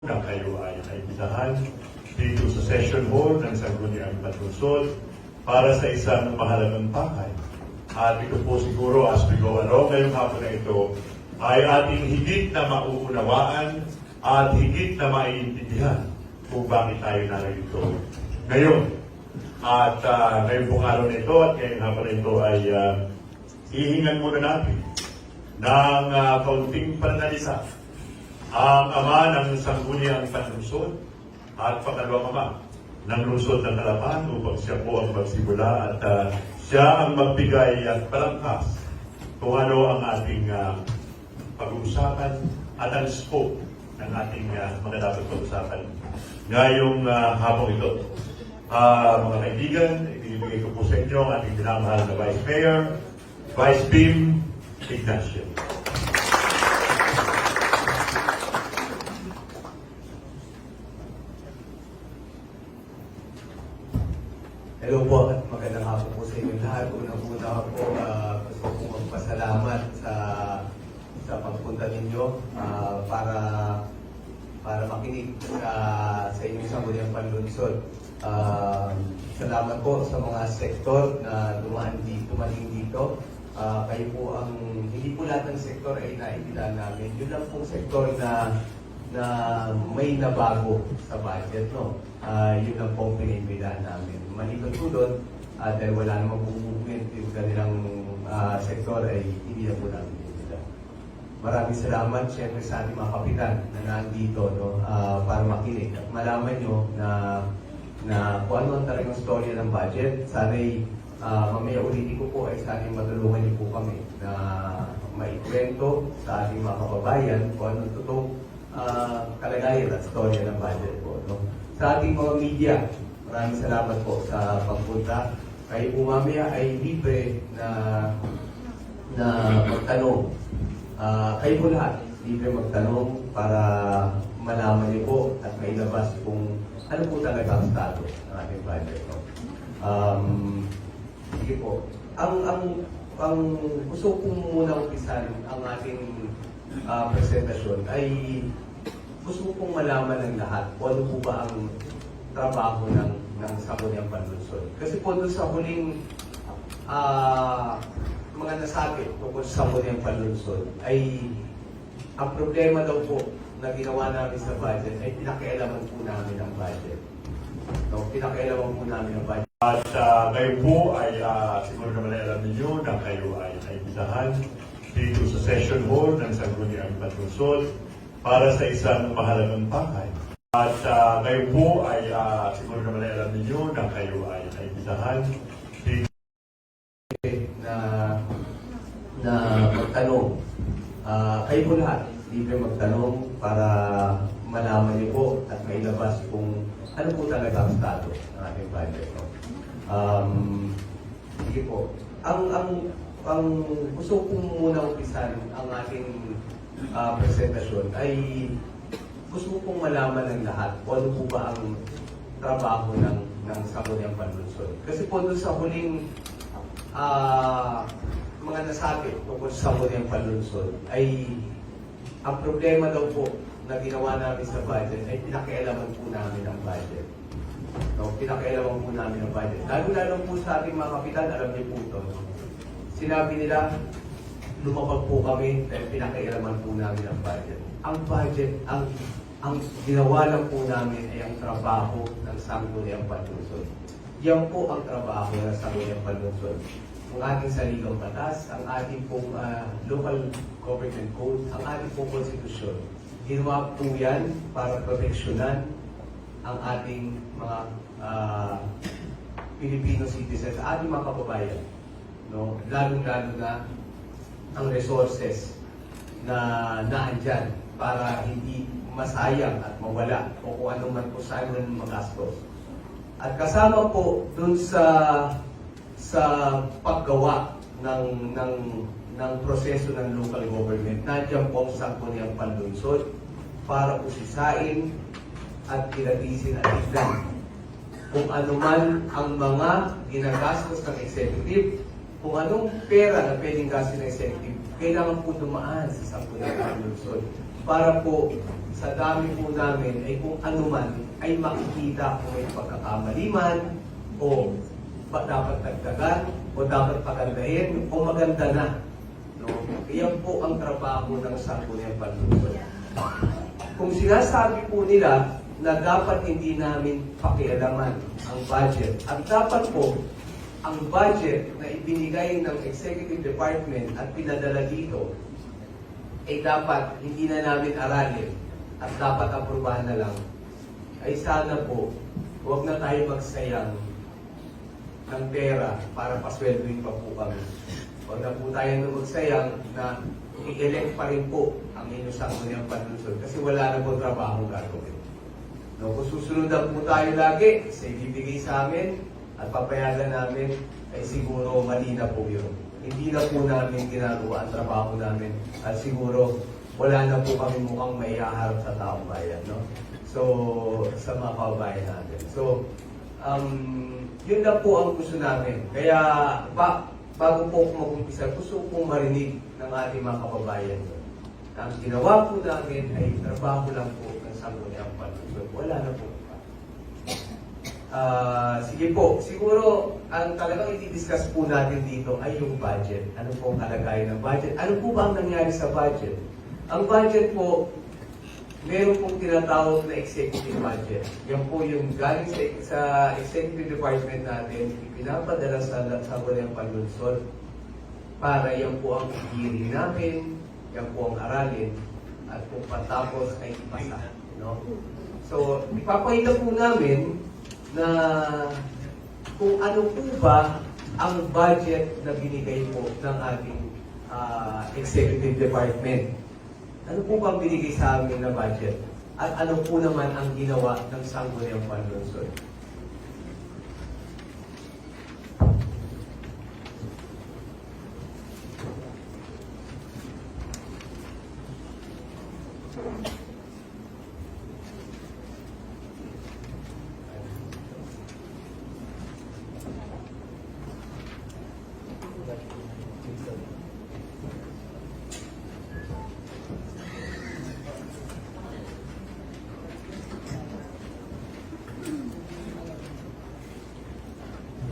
na kayo ay naimbitahan dito sa session hall ng Sangguniang Panlungsod para sa isang mahalagang pakay. At ito po siguro as we go along ngayong hapon na ito ay ating higit na mauunawaan at higit na maiintindihan kung bakit tayo narito ngayon. At ngayong pong araw na ito at ngayong hapon na ito ay ihingan muna natin ng kaunting pananalisa ang ama ng Sangguniang Panlungsod at pangalawang ama ng lungsod ng Calapan upang siya po ang magsimula at siya ang magbigay at palangkas kung ano ang ating pag-uusapan at ang scope ng ating mga dapat pag-usapan ngayong hapong ito. Mga kaibigan, ibibigay ko po sa inyo ang ating dinamahal na Vice Mayor, Vice Bim Ignacio. Hello po at magandang hapon po sa inyo lahat. Unang-una po, gusto kong magpasalamat sa pagpunta ninyo para makinig sa inyong Sangguniang Panlungsod. Salamat po sa mga sektor na dumating dito. Kayo po hindi po lahat ng sektor ay naibilan namin. Yun lang pong sektor na may nabago sa budget, no? Yun lang pong pinaibilan namin. Maliban po doon, dahil wala namang movement yung kanilang sektor ay hindi na po namin pinaibilan. Maraming salamat siyempre sa ating mga kapitan na nandito, no? Para makinig at malaman nyo na kung ano ang talagang storya ng budget. Sana'y mamaya ulitin ko po ay sana'y matulungan niyo po kami na maikwento sa ating mga kababayan kung ano totoong kalagayan at storya ng budget po, no? Sa ating mga media, maraming salamat po sa pagpunta. Kayo po mamaya ay libre na magtanong. Kayo po lahat, libre magtanong para malaman niyo po at mailabas kung ano po talaga ang status ng ating budget, no? Sige po. Ang gusto kong muna umpisan ang ating presentasyon ay gusto kong malaman ng lahat kung ano po ba ang trabaho ng Sangguniang Panlungsod. Kasi po doon sa huling mga nasabi tungkol sa Sangguniang Panlungsod ay ang problema daw po na ginawa namin sa budget ay pinakialaman po namin ang budget. No, pinakialaman po namin ang budget. At ngayon po ay siguro naman ay alam ninyo na kayo ay naimbitahan dito sa session hall ng Sangguniang Panlungsod para sa isang mahalagang pakay. At ngayon po ay siguro naman ay alam ninyo na kayo ay naimbitahan dito na magtanong. Kayo po lahat, libre magtanong para malaman niyo po at mailabas kung ano po talaga ang status ng ating budget, no? Sige po. Ang gusto kong muna umpisan ang ating presentasyon ay gusto kong malaman ng lahat kung ano po ba ang trabaho ng Sangguniang Panlungsod. Kasi po doon sa huling mga nasabi tungkol sa Sangguniang Panlungsod ay ang problema daw po na ginawa namin sa budget ay pinakialaman po namin ang budget. No, pinakialaman po namin ang budget. Lalo po sa ating mga kapitan, alam niyo po ito. Sinabi nila, lumapag po kami dahil pinakialaman po namin ang budget. Ang budget, ang ginawa lang po namin ay ang trabaho ng Sangguniang Panlungsod. Yan po ang trabaho ng Sangguniang Panlungsod. Ang ating saligang batas, ang ating pong local government code, ang ating pong konstitusyon. Ginawa po yan para proteksyonan ang ating mga Filipino citizens, ating mga kababayan, no? Lalo-lalo na ang resources na naandyan para hindi masayang at mawala o kung ano man po saan man magastos. At kasama po dun sa paggawa ng proseso ng local government, nandiyan po ang Sangguniang Panlungsod para usisain at kilatisin at tignan kung ano man ang mga ginagastos ng executive, kung anong pera na pwedeng gastos ng executive, kailangan po dumaan sa Sangguniang Panlungsod para po sa dami po namin ay kung ano man ay makikita kung may pagkakamali man o ba dapat dagdagan o dapat pagandahin o maganda na. No? Iyan po ang trabaho ng Sangguniang Panlungsod. Kung sinasabi po nila na dapat hindi namin pakialaman ang budget, at dapat po ang budget na ibinigay ng Executive Department at pinadala dito ay dapat hindi na namin aralin at dapat aprobahan na lang, ay sana po huwag na tayo magsayang ng pera para pasweldoin pa po kami. Huwag na po tayo na magsayang na i-elect pa rin po ang inyong Sangguniang Panlungsod kasi wala na po trabaho gagawin. No, kung susunod na po tayo lagi sa ibibigay sa amin at papayagan namin, ay siguro mali na po yun. Hindi na po namin ginagawa ang trabaho namin at siguro wala na po kami mukhang maihaharap sa taong bayan. No? So, sa mga kababayan natin. So, yun na po ang gusto namin. Kaya, bago po mag-umpisa, gusto kong marinig ng ating mga kababayan. Ang ginawa po namin ay trabaho lang po ng Sangguniang Panlungsod. Wala na po. Sige po, siguro ang talagang i-discuss po natin dito ay yung budget. Ano po ang kalagayan ng budget? Ano po ba ang nangyari sa budget? Ang budget po, meron pong tinatawag na executive budget. Yan po yung galing sa executive department natin, ipinapadala sa Sangguniang Panlungsod para yan po ang hearing namin, yan po ang aralin, at kung patapos ay ipasa. No? So, ipapakita po namin na kung ano po ba ang budget na binigay po ng ating executive department. Ano po ba ang binigay sa amin na budget? At ano po naman ang ginawa ng Sangguniang Panlungsod?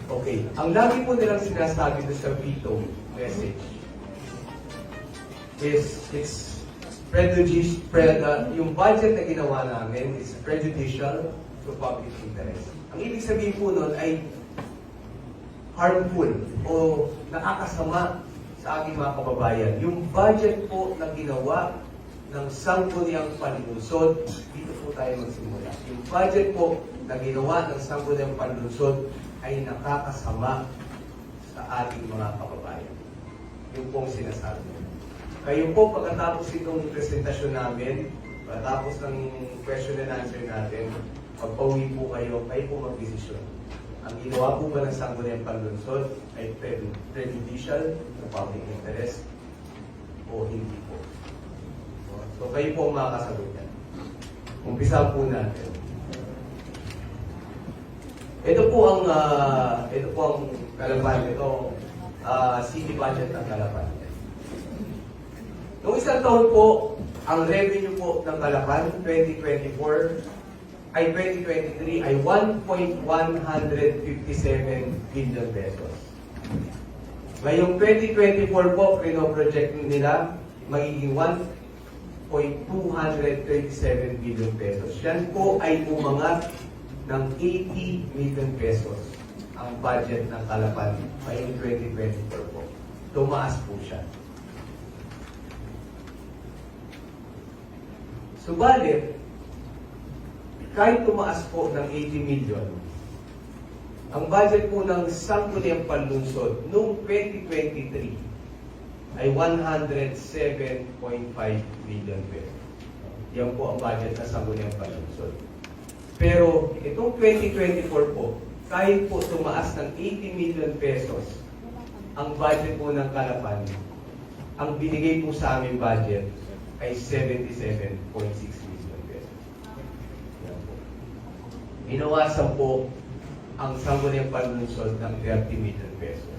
Okay. Ang lagi po nilang sinasabi doon sa veto message is it's yung budget na ginawa namin is prejudicial to public interest. Ang ibig sabihin po nun ay harmful o nakakasama sa aking mga kababayan. Yung budget po na ginawa ng Sangguniang Panlungsod, dito po tayo magsimula. Yung budget po na ginawa ng Sangguniang Panlungsod ay nakakasama sa ating mga kababayan. Yung pong sinasabi. Kayo po, pagkatapos itong presentasyon namin, pagkatapos ng question and answer natin, pagpauwi po kayo po mag-desisyon. Ang ginawa po ba ng Sangguniang Panlungsod ay prejudicial to public interest o hindi po? So kayo po ang makakasagot yan. Umpisa po natin. Ito po ang Calapan. Ito city budget ng Calapan. Noong isang taon po, ang revenue po ng Calapan 2023 ay 1.157 billion pesos. Ngayong 2024 po, pino-project nila magiging 1.237 billion pesos. Yan po ay umangat ng 80 million pesos ang budget ng Calapan ngayong 2024 po. Tumaas po siya. Subalit, kahit tumaas po ng 80 million, ang budget po ng Sangguniang Panlungsod noong 2023 ay 107.5 million pesos. Yan po ang budget ng Sangguniang Panlungsod. Pero itong 2024 po, kahit po tumaas ng 80 million pesos ang budget po ng Calapan, ang binigay po sa aming budget ay 77.6 million pesos. Yan po. Binawasan po ang Sangguniang Panlungsod ng 30 million pesos.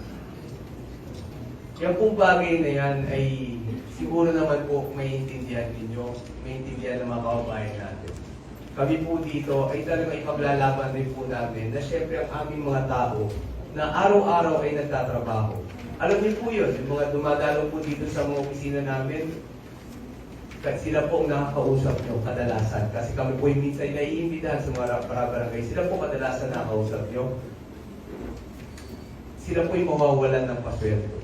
Yan pong bagay na yan ay siguro naman po maintindihan ninyo, maintindihan ng mga kababayan natin. Kami po dito ay talagang ipaglalaban rin po namin na syempre ang aming mga tao na araw-araw ay nagtatrabaho. Alam niyo po yun, yung mga dumadalo po dito sa mga opisina namin, sila po ang nakakausap nyo kadalasan. Kasi kami po yung minsan naiimbitahan sa mga barangay. Sila po kadalasan nakakausap nyo. Sila po yung mawawalan ng pasweldo.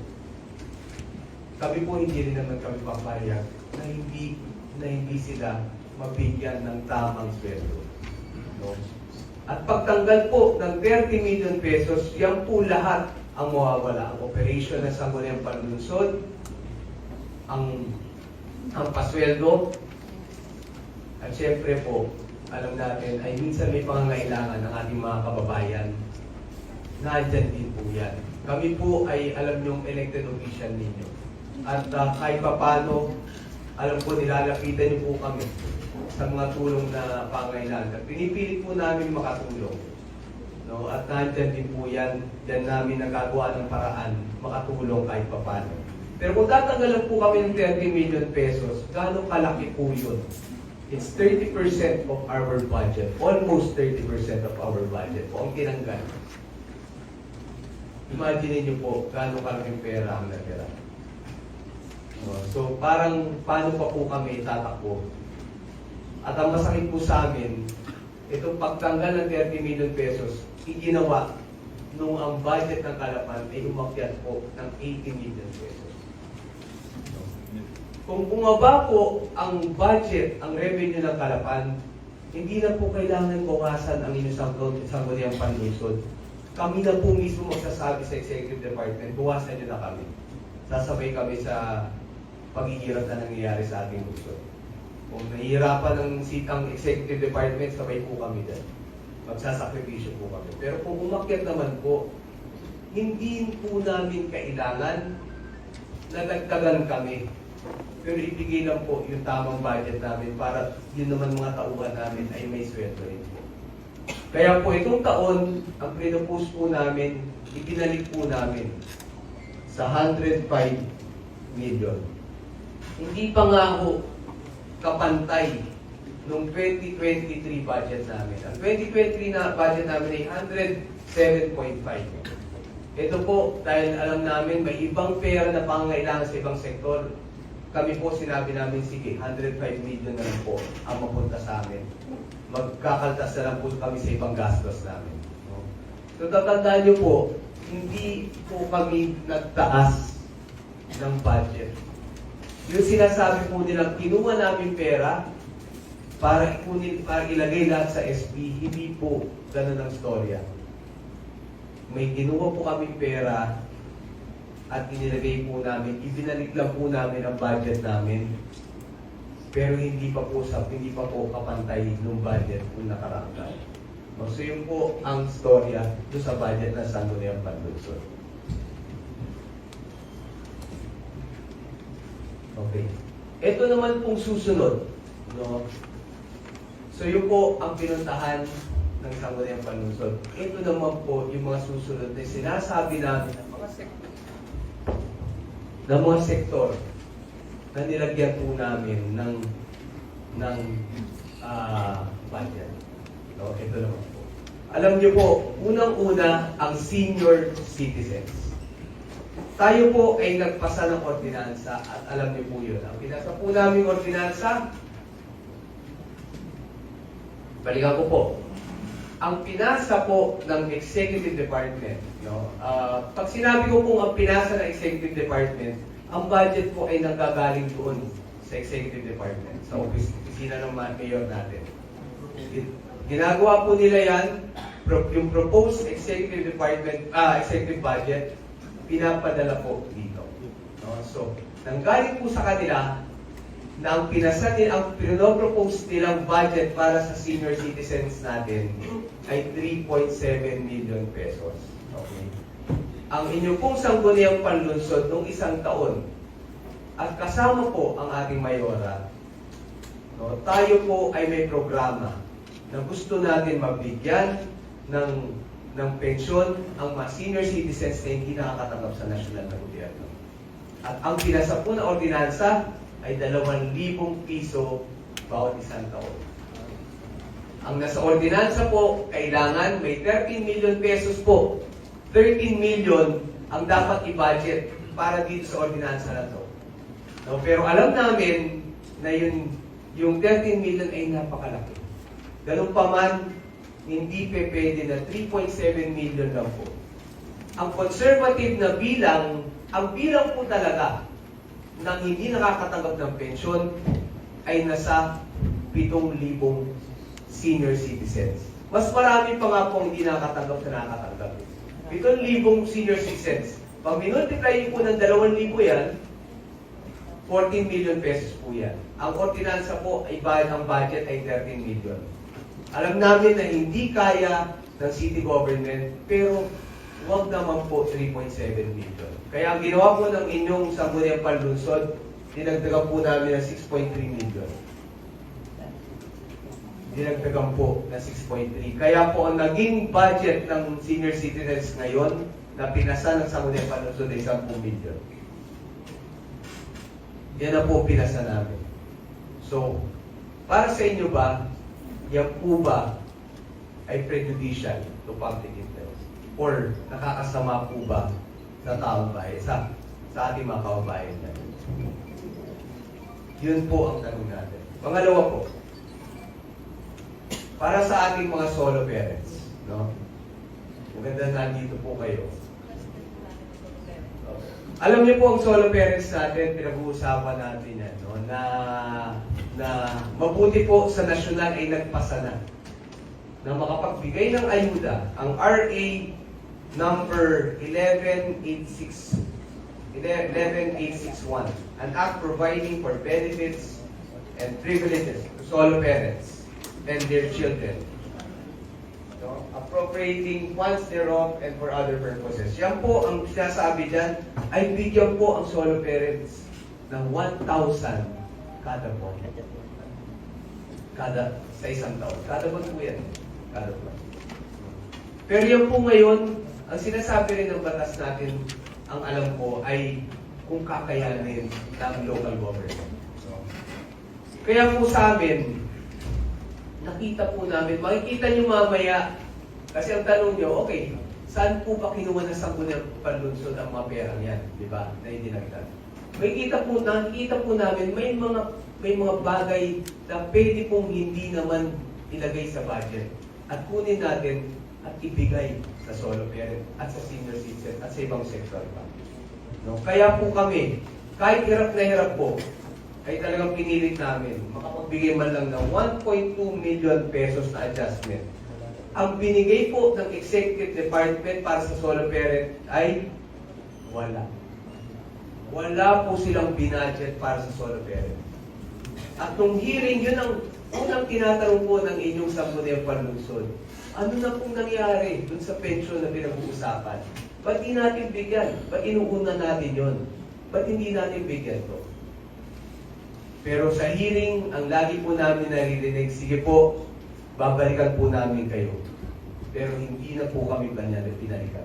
Kami po hindi rin naman kami papayag na hindi sila mabigyan ng tamang sweldo. No? At pagtanggal po ng 30 million pesos, yan po lahat ang mawawala. Ang operation ng Sangguniang Panlunsod, ang pasweldo, at syempre po, alam natin, ay minsan may pangangailangan ng ating mga kababayan. Nandyan din po yan. Kami po ay alam yung elected official ninyo. At kahit pa paano, alam po, nilalapitan niyo po kami sa mga tulong na pangailangan. At pinipilit po namin makatulong. No? At nandyan din po yan, dyan namin nagagawa ng paraan, makatulong kahit pa paano. Pero kung tatanggalan po kami ng 30 million pesos, gano'ng kalaki po yun? It's 30% of our budget. Almost 30% of our budget po ang tinanggal. Imagine niyo po, gano'ng kalaking pera ang natira. So parang paano pa po kami tatakbo? At ang masakit po sa amin, itong pagtanggal ng 30 million pesos, iginawa nung ang budget ng Kalapan ay umakyat po ng 80 million pesos. Kung bumaba po ang budget, ang revenue ng Kalapan, hindi na po kailangan bukasan ang inyong Sangguniang Panlunsod. Kami na po mismo magsasabi sa Executive Department, buwasan nyo na kami. Sasabay kami sa paghihirap na nangyayari sa ating lungsod. Kung nahihirapan ng sitang Executive Department, sabay po kami dyan. Magsasakripisyo po kami. Pero kung umakyat naman po, hindi po namin kailangan na dagdagan kami. Pero ibigay lang po yung tamang budget namin para yun naman mga tauhan namin ay may sweldo rin po. Kaya po itong taon, ang pinupus po namin, ibinalik po namin sa 105 million. Hindi pa nga ho kapantay nung 2023 budget namin. Ang 2023 na budget namin ay 107.5. Ito po, dahil alam namin may ibang pera na pangangailangan sa ibang sektor, kami po sinabi namin, sige, 105 million na lang po ang mapunta sa amin. Magkakaltas na lang po kami sa ibang gastos namin. No? So tatandaan niyo po, hindi po kami nagtaas ng budget. Yung sinasabi po nilang kinuha namin pera para ilagay lahat sa SP, hindi po ganun ang storya. May kinuha po kami pera at inilagay po namin, ibinalik lang po namin ang budget namin. Pero hindi pa po kapantay ng budget kung nakaraang taon. So yun po ang storya doon sa budget ng Sangguniang Panlunsod. Okay. Ito naman pong susunod. No? So yun po ang pinuntahan ng Sangguniang Panlunsod. Ito naman po yung mga susunod na sinasabi namin ng mga sektor na nilagyan po namin ng budget. No? Ito naman po. Alam niyo po, unang-una ang senior citizens. Tayo po ay nagpasa ng ordinansa at alam niyo po yun. Ang pinasa po namin ordinansa, balikan ko po. Ang pinasa po ng Executive Department, no? Pag sinabi ko pong ang pinasa ng Executive Department, ang budget po ay nanggagaling doon sa Executive Department, sa opisina ng mayor natin. Ginagawa po nila yan, yung proposed Executive Department, Executive Budget, pinapadala po dito. No? So, nanggaling po sa kanila na ang pinasa nila, ang pinopropose nilang budget para sa senior citizens natin ay 3.7 million pesos. Okay. Ang inyong pong Sangguniang Panlunsod nung isang taon at kasama po ang ating mayora, no, tayo po ay may programa na gusto natin mabigyan ng pensyon ang mga senior citizens na hindi nakakatanggap sa nasyonal na gobyerno. At ang pinasa po na ordinansa ay 2,000 piso bawat isang taon. Ang nasa ordinansa po, kailangan may 13 million pesos po. 13 million ang dapat i-budget para dito sa ordinansa na to. No, pero alam namin na yung 13 million ay napakalaki. Ganun pa man, hindi pwede na 3.7 million lang po. Ang conservative na bilang, ang bilang po talaga ng hindi nakakatanggap ng pensyon ay nasa 7,000 senior citizens. Mas marami pa nga po hindi nakakatanggap na nakakatanggap. 7,000 senior citizens. Pag minultiply po ng 2,000 yan, 14 million pesos po yan. Ang ordinansa po ay ang budget ay 13 million. Alam namin na hindi kaya ng city government, pero huwag naman po 3.7 million. Kaya ang ginawa po ng inyong Sangguniang Panlunsod, dinagdagan po namin ng 6.3 million. Dinagdagan po na 6.3. Kaya po ang naging budget ng senior citizens ngayon na pinasa ng Sangguniang Panlunsod ay 10 million. Yan na po pinasa namin. So, para sa inyo ba, yan po ba ay prejudicial to public interest? Or nakakasama po ba sa taong bayan, sa ating mga kababayan natin? Yun po ang tanong natin. Pangalawa po, para sa ating mga solo parents, no? Maganda na dito po kayo. Alam niyo po ang solo parents natin, pinag-uusapan natin yan, no? na mabuti po sa nasyonal ay nagpasa na makapagbigay ng ayuda. Ang RA number 11861, an act providing for benefits and privileges to solo parents and their children, no? Appropriating funds thereof and for other purposes. Yan po ang sinasabi dyan, ay bigyan po ang solo parents ng 1,000 kada buwan. Sa isang taon. Kada buwan po yan. Kada buwan. Pero yan po ngayon, ang sinasabi rin ng batas natin, ang alam ko, ay kung kakayanin ng local government. Kaya po sa amin, nakita po namin, makikita nyo mamaya, kasi ang tanong nyo, okay, saan po ba kinuha ng Sangguniang Panlunsod ang mga perang yan? Di ba? Na hindi nakita. Nakikita po namin, may mga bagay na pwede pong hindi naman ilagay sa budget. At kunin natin at ibigay sa solo parent at sa senior citizen at sa ibang sector pa. No? Kaya po kami, kahit hirap na hirap po, ay talagang pinilit namin makapagbigay man lang ng 1.2 million pesos na adjustment. Ang binigay po ng Executive Department para sa solo parent ay wala. Wala po silang binudget para sa solo parent. At nung hearing, yun ang unang tinatanong po ng inyong Sangguniang Panlunsod. Ano na pong nangyari dun sa pension na pinag-uusapan? Ba't di natin bigyan? Ba't inuuna natin yun? Ba't hindi natin bigyan to? Pero sa hearing, ang lagi po namin naririnig, sige po, babalikan po namin kayo. Pero hindi na po kami pinalikan.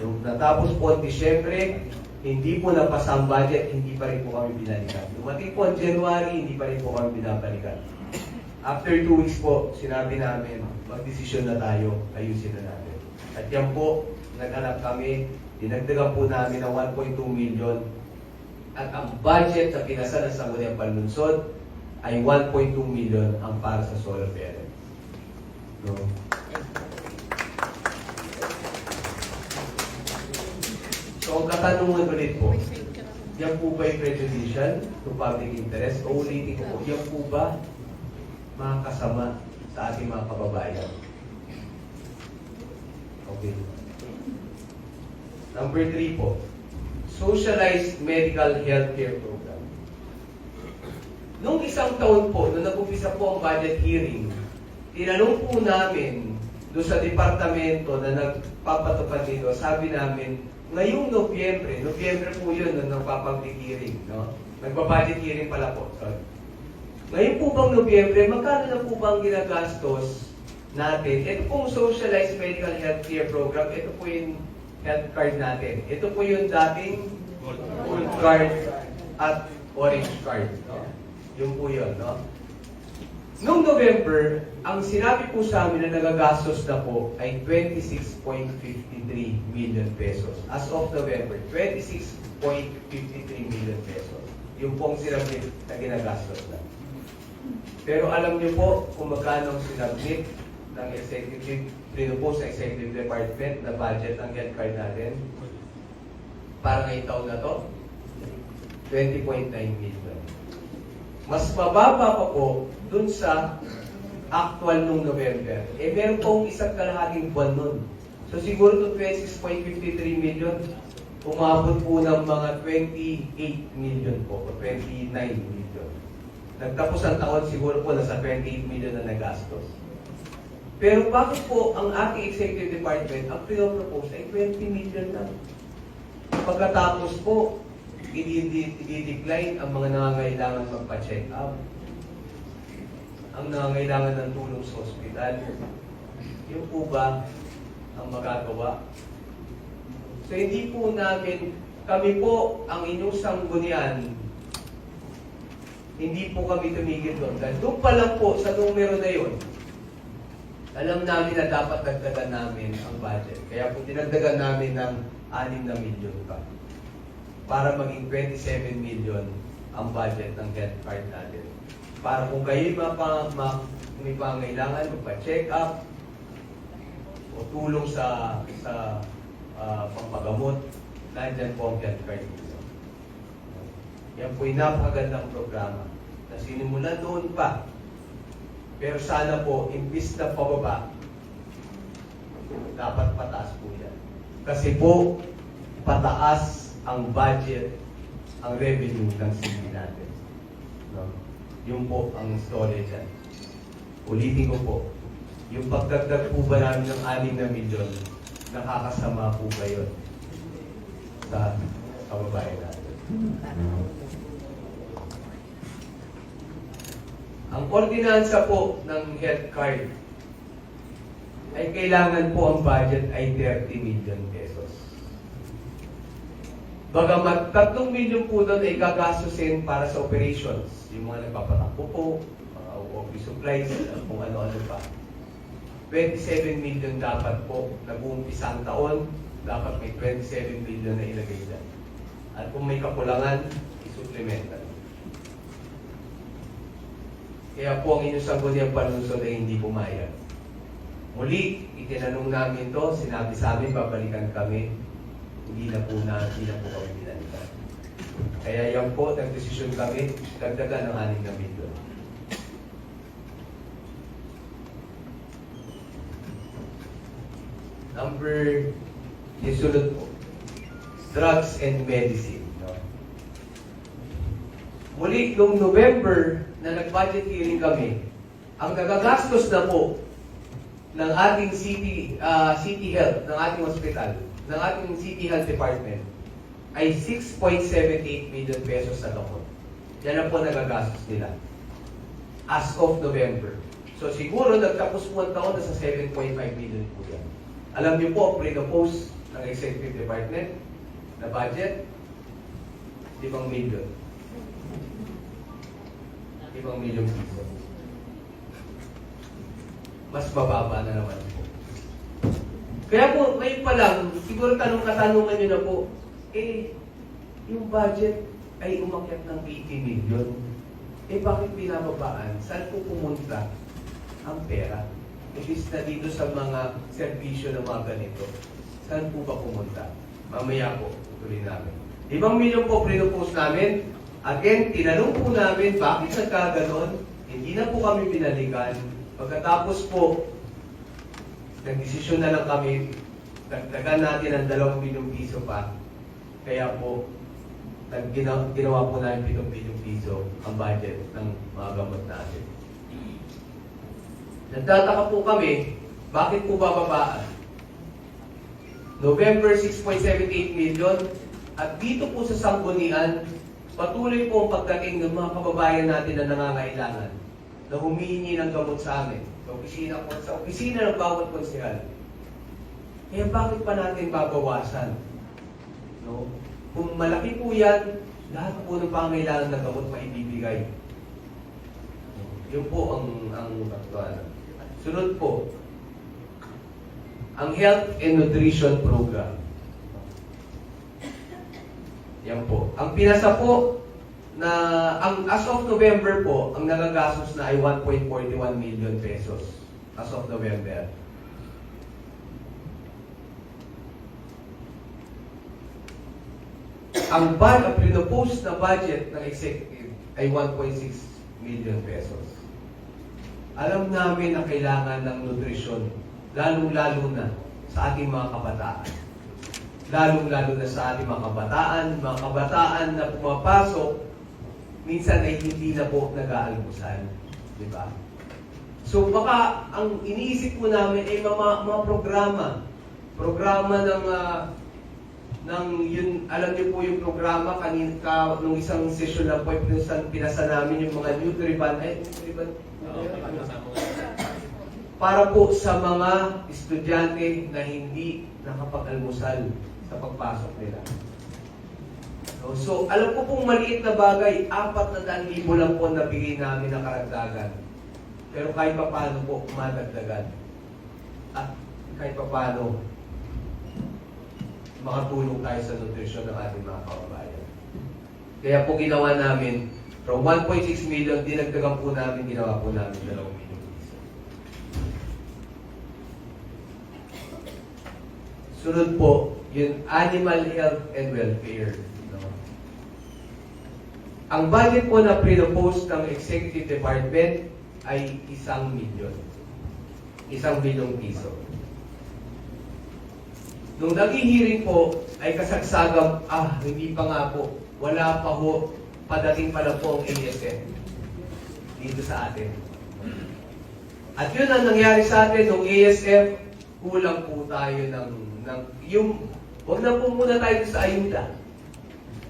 Nung natapos po ang Disyembre, hindi po napasa ang budget, hindi pa rin po kami binalikan. Dumating po ang January, hindi pa rin po kami binabalikan. After 2 weeks po, sinabi namin, mag-desisyon na tayo, ayusin na natin. At yan po, naghanap kami, dinagdagan po namin ng 1.2 million. At ang budget na pinasa ng Sangguniang Panlunsod ay 1.2 million ang para sa solo parent. No? So, ang katanungan ulit po, yan po ba yung prejudicial to public interest? O ulitin ko po, yan po ba makakasama sa ating mga kababayan? Okay. Number 3 po, socialized medical healthcare program. Nung isang taon po, nung nag-umpisa po ang budget hearing, tinanong po namin doon sa departamento na nagpapatupad nito, sabi namin, ngayong Nobyembre po yun nung nagpapag-public hearing, no? Nagpa-budget hearing pala po, sorry. Ngayon po bang Nobyembre, magkano na po bang ginagastos natin? Ito pong socialized medical healthcare program, ito po yung health card natin. Ito po yung dating gold card at orange card. No? Yung po yun. No? Noong November, ang sinabi po sa amin na nagagastos na po ay 26.53 million pesos. As of November, 26.53 million pesos. Yung pong sinabit na ginagastos na. Pero alam niyo po kung magkano ang sinabit ng executive, pinupos sa executive department na budget ng health card natin para ngayong taon na to? 20.9 million. Mas mababa pa po dun sa actual nung November. Eh, meron pong isang kalahating buwan nun. So siguro itong 26.53 million, umabot po ng mga 28 million po, o 29 million. Nagtapos ang taon, siguro po nasa 28 million na nagastos. Pero bakit po ang ating executive department, ang pinopropose ay 20 million lang? Pagkatapos po, i-decline ang mga nangangailangan magpa-check up, ang nangangailangan ng tulong sa ospital. Yung po ba ang magagawa? So hindi po namin, kami po ang inyong sanggunian, hindi po kami tumigil doon. Dahil doon pa lang po sa numero na yun, alam namin na dapat dagdagan namin ang budget. Kaya po dinagdagan namin ng 6 na milyon pa. Para maging 27 million ang budget ng health card natin. Para kung kayo may pangailangan, magpa-check up, o tulong sa pangpagamot, nandyan po ang health card dito. Yan po yung napakagandang programa na sinimulan doon pa. Pero sana po, imbis na pababa, dapat pataas po yan. Kasi po, pataas ang budget, ang revenue ng city natin. No? Yun po ang story dyan. Ulitin ko po, yung pagdagdag po ba namin ng 6 na milyon, nakakasama po ba yun sa kababayan natin? Ang ordinansa po ng health card ay kailangan po ang budget ay 30 million pesos. Bagamat 3 million po doon ay gagastusin para sa operations, yung mga nagpapatakbo po, mga office supplies, kung ano-ano pa. 27 million dapat po, nag-uumpisa ang taon, dapat may 27 million na ilagay dyan. At kung may kakulangan, isupplemental. Kaya po ang inyong sangguniang panunsod ay hindi pumayag. Muli, itinanong namin to, sinabi sa amin, babalikan kami. Hindi na po kami binalikan. Kaya yan po, nag-desisyon kami, dagdagan ng 6 na milyon. Number, yung sunod po, drugs and medicine. No? Muli, noong November, na nag-budget hearing kami, ang nagagastos na po ng ating city health, ng ating hospital, ng ating city health department, ay 6.78 million pesos sa taon. Yan ang po nagagastos nila. As of November. So siguro nagtapos po ang taon na sa 7.5 million po yan. Alam niyo po, pre-propose ng executive department na budget, 5 million. 5 million piso. Mas bababa na naman po. Kaya po, ngayon pa lang, siguro katanungan nyo na po, yung budget ay umakyat ng 80 million. Bakit binababaan? Saan po pumunta ang pera? Ibig na dito sa mga servisyo ng mga ganito. Saan po ba pumunta? Mamaya po, tuloy namin. 5 million po pinupose namin. Again, tinanong po namin bakit nagkaganon. Hindi na po kami binalikan. Pagkatapos po, nagdesisyon na lang kami, dagdagan natin ang 2 milyong piso pa. Kaya po, ginawa po namin 7 milyong piso ang budget ng mga gamot natin. Nagtataka po kami, bakit po bababaan? November 6.78 million, at dito po sa Sanggunian, patuloy po ang pagdating ng mga kababayan natin na nangangailangan, na humihingi ng gamot sa amin, sa opisina ng bawat konsehal. Kaya bakit pa natin babawasan? No? Kung malaki po yan, lahat po ng pangailangan ng gamot maibibigay. Yun po ang aktual. Sunod po, ang Health and Nutrition Program. Yan po. Ang pinasa po na as of November po, ang nagagastos na ay 1.41 million pesos as of November. Ang pinopose na budget ng executive ay 1.6 million pesos. Alam namin na kailangan ng nutrisyon, lalong-lalo na sa ating mga kabataan. Lalong-lalo na sa ating mga kabataan na pumapasok, minsan ay hindi na po nag-aalmusal. Di ba? So baka ang iniisip po namin ay mga programa. Programa ng yun, alam niyo po yung programa nung isang session na po, pinasa namin yung mga Nutriban. Para po sa mga estudyante na hindi nakapag-almusal sa pagpasok nila. So, alam ko pong maliit na bagay, 400,000 lang po nabigay namin na karagdagan. Pero kahit pa paano po, madagdagan. At kahit pa paano, makatulong tayo sa nutrisyon ng ating mga kababayan. Kaya po ginawa namin, from 1.6 million, dinagdagan po namin, ginawa po namin 2 million piso. Sunod po, yung animal health and welfare. No? Ang budget po na pinopose ng Executive Department ay 1 million. 1 milyong piso. Nung naging hearing po, ay kasagsagang, hindi pa nga po, wala pa ho, padating pa lang po ang ASF dito sa atin. At yun ang nangyari sa atin, nung ASF, kulang po tayo wag na po muna tayo sa ayuda.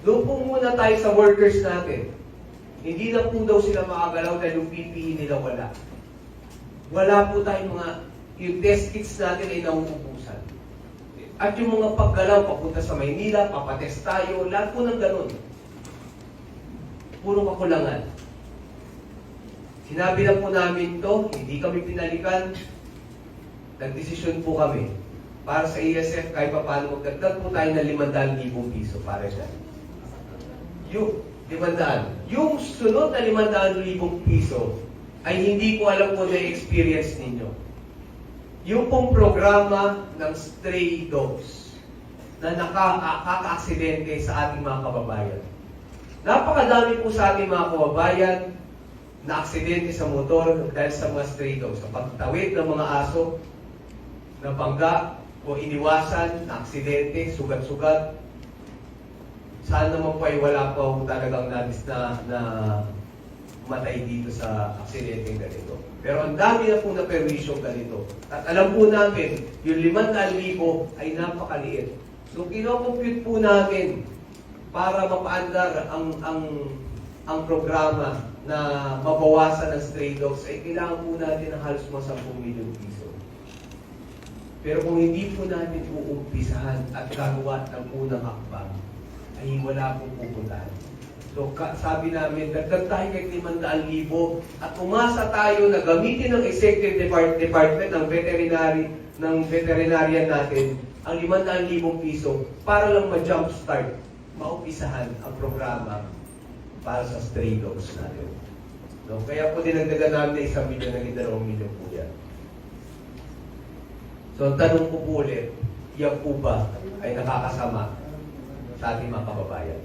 Doon po muna tayo sa workers natin. Hindi na po daw sila makagalaw dahil yung PPE nila wala. Wala po tayong yung test kits natin ay nauubusan. At yung mga paggalaw, papunta sa Maynila, papatest tayo, lahat po ng ganun. Puro kakulangan. Sinabi na po namin to, hindi kami pinalikan, nagdesisyon po kami. Para sa ESF, kahit pa paano magdagdag po tayo ng 500,000 piso para dyan. Yung 500. Yung sunod na 500,000 piso, ay hindi ko alam kung na-experience ninyo. Yung pong programa ng stray dogs na nakaka-aksidente sa ating mga kababayan. Napakadami po sa ating mga kababayan na aksidente sa motor dahil sa mga stray dogs. Sa pagtawid ng mga aso, na bangga o iniwasan, na aksidente, sugat-sugat. Sana naman po ay wala po talagang nabis na matay dito sa aksidente ganito. Pero ang dami na po na perwisyon ganito. At alam po namin, yung 500,000 ay napakaliit. So, kinocompute po namin para mapaandar ang programa na mabawasan ng stray dogs ay kailangan po natin ng halos mga 10 milyon piso. Pero kung hindi po natin uumpisahan at gagawa ng unang hakbang, ay wala pong pupuntahan. So, sabi namin, dagdag tayo kay 500,000 at umasa tayo na gamitin ng Executive Department ng veterinarian natin ang 500,000 piso para lang ma-jumpstart, maumpisahan ang programa para sa stray dogs natin. No? Kaya po dinagdagan namin na 1 milyon, naging 2 milyon po yan. So, ang tanong ko po ulit, yan po ba ay nakakasama sa ating mga kababayan?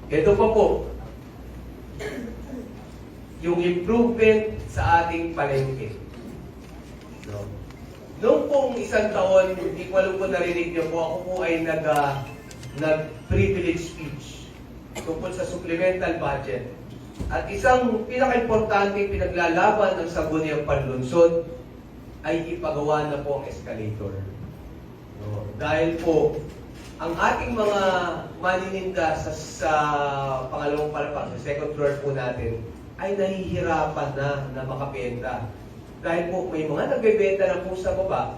Ito pa po, yung improvement sa ating palengke. No? Noong pong isang taon, hindi ko alam kung narinig niyo po, ako po ay nag-privilege speech tungkol sa supplemental budget. At isang pinaka-importante pinaglalaban ng Sangguniang Panlunsod ay ipagawa na po ang escalator. No? Dahil po, ang ating mga manininda sa pangalawang palapag, sa second floor po natin, ay nahihirapan na makabenta. Dahil po may mga nagbebenta na po sa baba,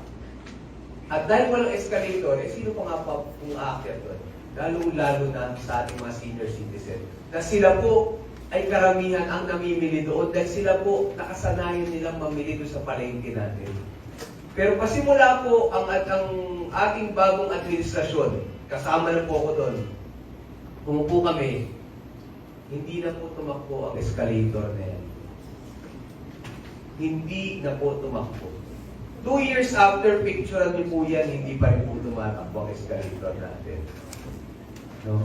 At dahil walang escalator, sino pa nga pa kung aakyat doon? Lalo-lalo na sa ating mga senior citizen. Na sila po ay karamihan ang namimili doon dahil sila po nakasanayan nilang mamili doon sa palengke natin. Pero pasimula po ang ating bagong administrasyon, kasama na po ako doon, umupo kami, hindi na po tumakbo ang escalator na yan. Hindi na po tumakbo. 2 years after, picturean niyo po yan, hindi pa rin po tumatakbo ang escalator natin. No?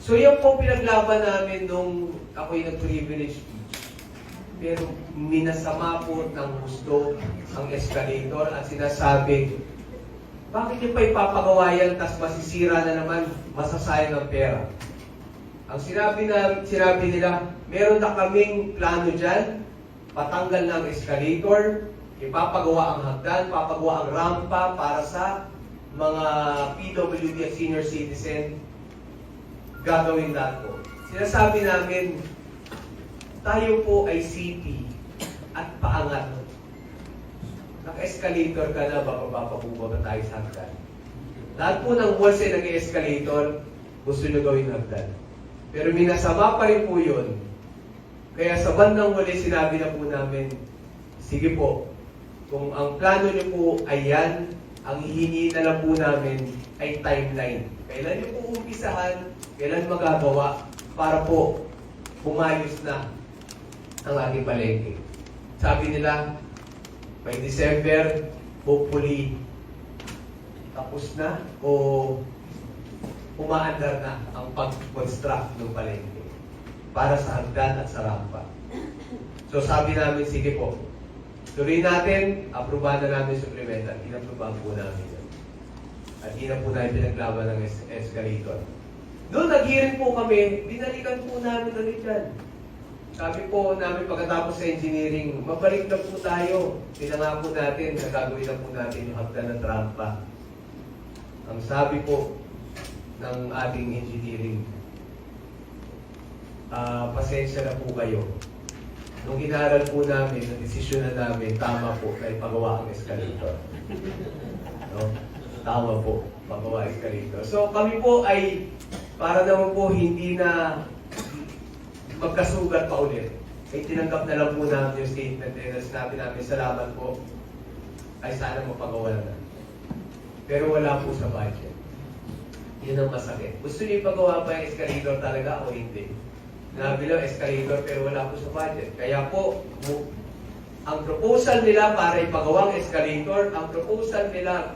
So yan po pinaglaban namin nung ako'y nag-privilege speech. Pero minasama po ng gusto ang escalator at sinasabi, bakit niyo pa ipapagawa yan, tas masisira na naman, masasayang ang pera. Ang sinabi nila, meron na kaming plano dyan, patanggal ng escalator, ipapagawa ang hagdan, papagawa ang rampa para sa mga PWD at senior citizen, gagawin natin po. Sinasabi namin, tayo po ay CP at paangat. Naka-escalator ka na, bababa po ba tayo sa hagdan? Lahat po ng malls ay nag-escalator, gusto nyo gawin hagdan. Pero minasama pa rin po yun. Kaya sa bandang huli, sinabi na po namin, sige po, kung ang plano nyo po ay yan, ang hihingi na lang po namin ay timeline. Kailan nyo po umpisahan, kailan magagawa, para po pumayos na ang ating palengke. Sabi nila, by December, hopefully, tapos na o umaandar na ang pag-construct ng palengke para sa hagdan at sa rampa. So sabi namin, sige po, tuloy natin, aprobahan na namin supplemental. Inaprobahan po namin yun. At di na po namin pinaglaban ng escalator. Noon nag-hearing po kami, binalikan po namin ulit yan. Sabi po namin pagkatapos sa engineering, mabalik na po tayo. Pinangako natin, nagagawin na po natin yung hagdan at rampa. Ang sabi po ng ating engineering, pasensya na po kayo. Nung inaral po namin, ang desisyon na namin, tama po, na ipagawa ang escalator. No? Tama po, pagawa ang escalator. So kami po ay, para naman po hindi na magkasugat pa ulit, ay tinanggap na lang po namin yung statement na sinabi namin, salamat po, ay sana mapagawa na. Pero wala po sa budget. Yun ang masakit. Gusto niyo ipagawa ba yung escalator talaga o hindi? Nabilang escalator pero wala po sa budget. Kaya po, ang proposal nila para ipagawa ang escalator, ang proposal nila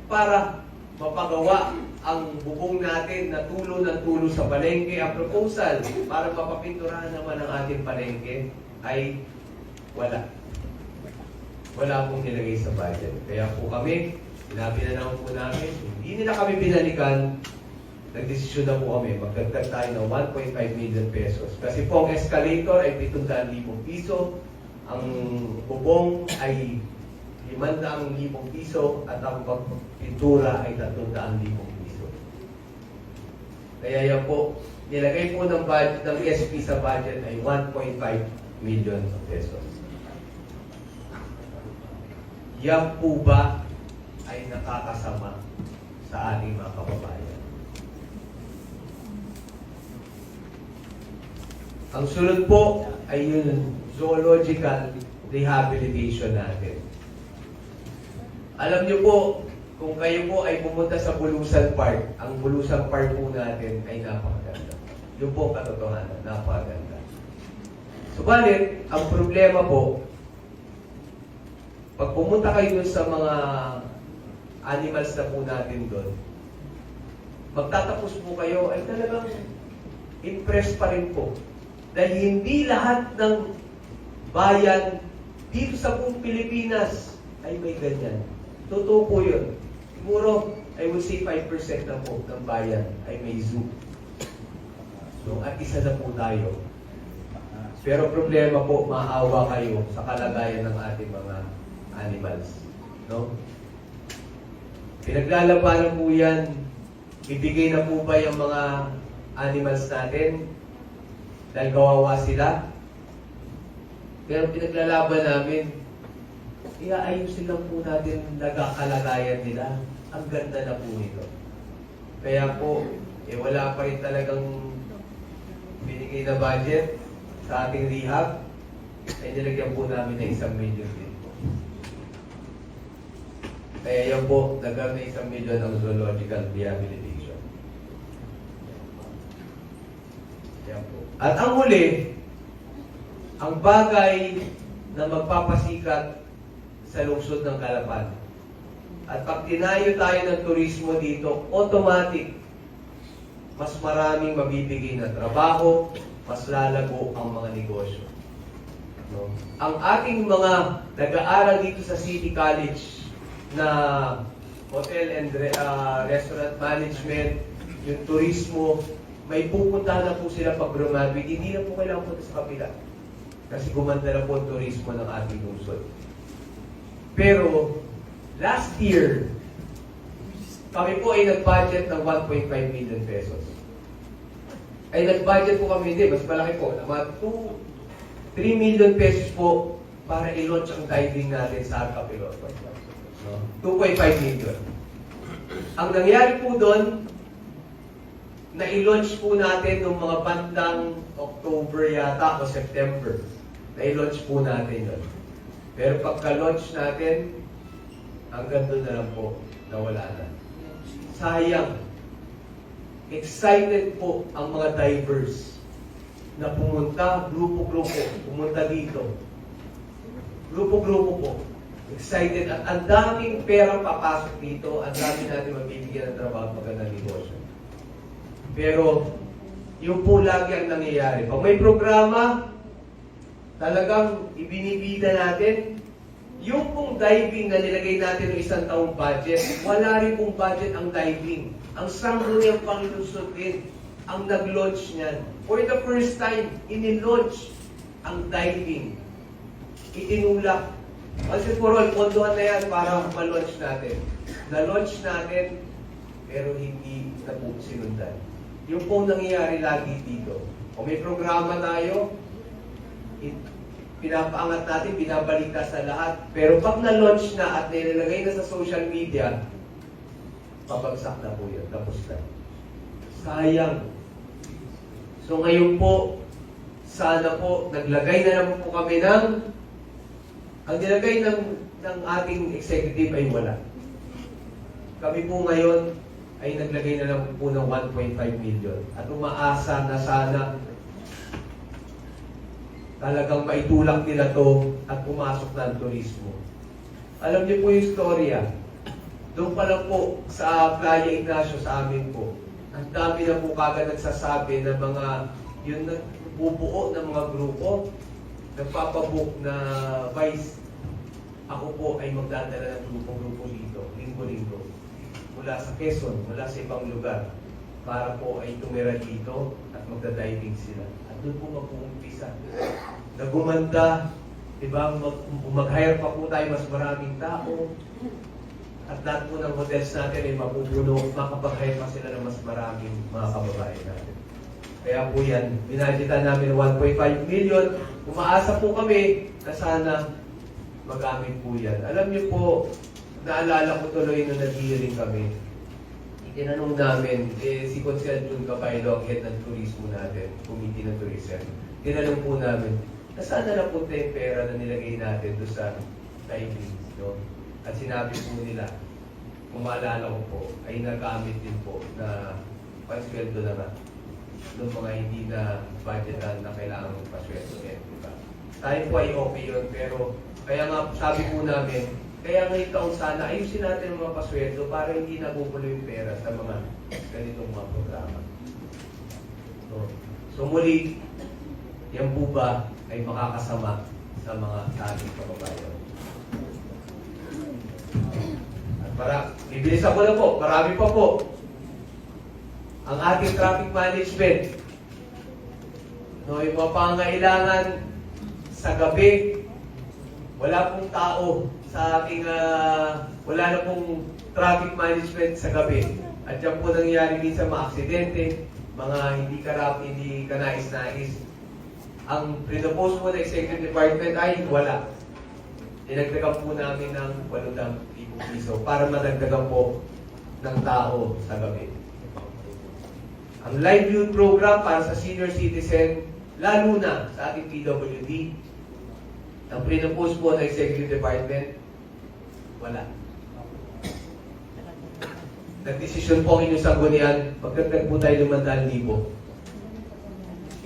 para mapagawa ang bubong natin na tulo ng tulo sa palengke, ang proposal para mapapinturahan naman ang ating palengke ay wala. Wala pong nilagay sa budget. Kaya po kami, sinabi na naman po namin, hindi nila kami binalikan, nagdesisyon na po kami, magdagdag tayo ng 1.5 million pesos. Kasi po ang escalator ay 700,000 piso, ang bubong ay 500,000 piso, at ang pintura ay 300,000 piso. Kaya yan po, nilagay po ng budget ng ESP sa budget ay 1.5 million pesos. Yan po ba ay nakakasama sa ating mga kababayan? Ang sunod po ay yung zoological rehabilitation natin. Alam niyo po, kung kayo po ay pumunta sa Bulusan Park, ang Bulusan Park po natin ay napakaganda. Yun po katotohanan, napakaganda. Subalit, ang problema po, pag pumunta kayo dun sa mga animals na po natin doon, magtatapos po kayo, ay talagang impressed pa rin po. Dahil hindi lahat ng bayan dito sa buong Pilipinas ay may ganyan. Totoo po yun. Siguro, I would say 5% na po ng bayan ay may zoo. So, at isa na po tayo. Pero problema po, maawa kayo sa kalagayan ng ating mga animals. No? Pinaglalabanan po yan. Ibigay na po ba yung mga animals natin? Dahil kawawa sila. Pero pinaglalaban namin, iaayusin lang po natin nagkakalagayan nila. Ang ganda na po nito. Kaya po, wala pa rin talagang binigay na budget sa ating rehab. Ay nilagyan po namin na 1 million din po. Kaya yan po, nagkaroon na 1 million ang zoological rehabilitation. Yan po. At ang huli, ang bagay na magpapasikat sa lungsod ng Calapan. At pag tinayo tayo ng turismo dito, automatic, mas maraming mabibigay na trabaho, mas lalago ang mga negosyo. No? Ang ating mga nag-aaral dito sa City College na hotel and restaurant management, yung turismo, may pupuntahan na po sila pag graduate. Hindi na po kailangan punta sa kapila. Kasi gumanda na po ang turismo ng ating lungsod. Pero, last year, kami po ay nag-budget ng 1.5 million pesos. Ay nag-budget po kami, hindi, mas malaki po, ng mga 3 million pesos po para i-launch ang diving natin sa Arca Piloto. No? 2.5 million. Ang nangyari po doon, na i-launch po natin noong mga bandang October yata o September. Na i-launch po natin yun. Pero pagka-launch natin, hanggang doon na lang po, nawala na. Sayang. Excited po ang mga divers na pumunta, grupo-grupo, pumunta dito. Grupo-grupo po. Excited. At ang daming perang papasok dito, ang dami natin mabibigyan ng trabaho at magandang negosyo. Pero, yung po lagi ang nangyayari. Pag may programa, talagang ibinibida natin, yung pong diving na nilagay natin ng 1 taong budget, wala rin pong budget ang diving. Ang Sangguniang Panglusod din ang nag-launch niyan. For the first time, ini-launch ang diving. Itinulak. Once and for all, pondohan na yan para ma-launch natin. Na-launch natin, pero hindi na po sinundan. Yung pong nangyayari lagi dito. Kung may programa tayo, pinapaangat natin, binabalita sa lahat. Pero pag na-launch na at nilalagay na sa social media, pabagsak na po yun. Tapos na. Sayang. So ngayon po, sana po, naglagay na naman po kami ng, ang nilagay ng ating executive ay wala. Kami po ngayon ay naglagay na lang po ng 1.5 million. At umaasa na sana talagang maitulak nila to at pumasok na ang turismo. Alam niyo po yung storya. Doon pa lang po sa Playa Ignacio sa amin po, ang dami na po kagad nagsasabi na mga, yun nagbubuo ng mga grupo, nagpapabook na Vice, ako po ay magdadala ng grupo-grupo dito, linggo-linggo. Mula sa Quezon, mula sa ibang lugar, para po ay tumira dito at magdadiving sila. At doon po mag-uumpisa. Nagumanda, diba, mag-hire pa po tayo mas maraming tao. At lahat po ng hotels natin ay mapupuno, makapag-hire pa sila ng mas maraming mga kababayan natin. Kaya po yan, binadgetan namin ng 1.5 million. Umaasa po kami na sana magamit po yan. Alam niyo po, naalala ko tuloy nung nag-hearing kami. Itinanong namin, si Consel Jun Cabaylo, ang head ng turismo natin, committee ng tourism. Tinanong po namin, nasaan na po yung pera na nilagay natin doon sa diving, no? At sinabi po nila, kung maalala ko po, ay nagamit din po na pasweldo na nga ng mga hindi na budgetan na kailangan ng pasweldo. Diba? Tayo po ay okay yun, pero kaya nga sabi po namin, kaya ngayong taon sana, ayusin natin ang mga pasweldo para hindi nabubulo yung pera sa mga ganitong mga programa. So muli, yan po ba ay makakasama sa mga ating kababayan? At bibilisan ko na po, marami pa po. Ang ating traffic management, no, yung mga pangailangan sa gabi, wala pong tao sa ating, wala na pong traffic management sa gabi. At yan po nangyayari minsan mga aksidente, mga hindi kanais-nais. Ang pinopose mo na executive department ay wala. dinagdagan po namin ng 800,000 piso para madagdagan po ng tao sa gabi. Ang livelihood program para sa senior citizen, lalo na sa ating PWD, ang pinapose po ng Executive Department, wala. Nagdesisyon po ang inyong sanggunian, magdagdag po tayo ng 500,000.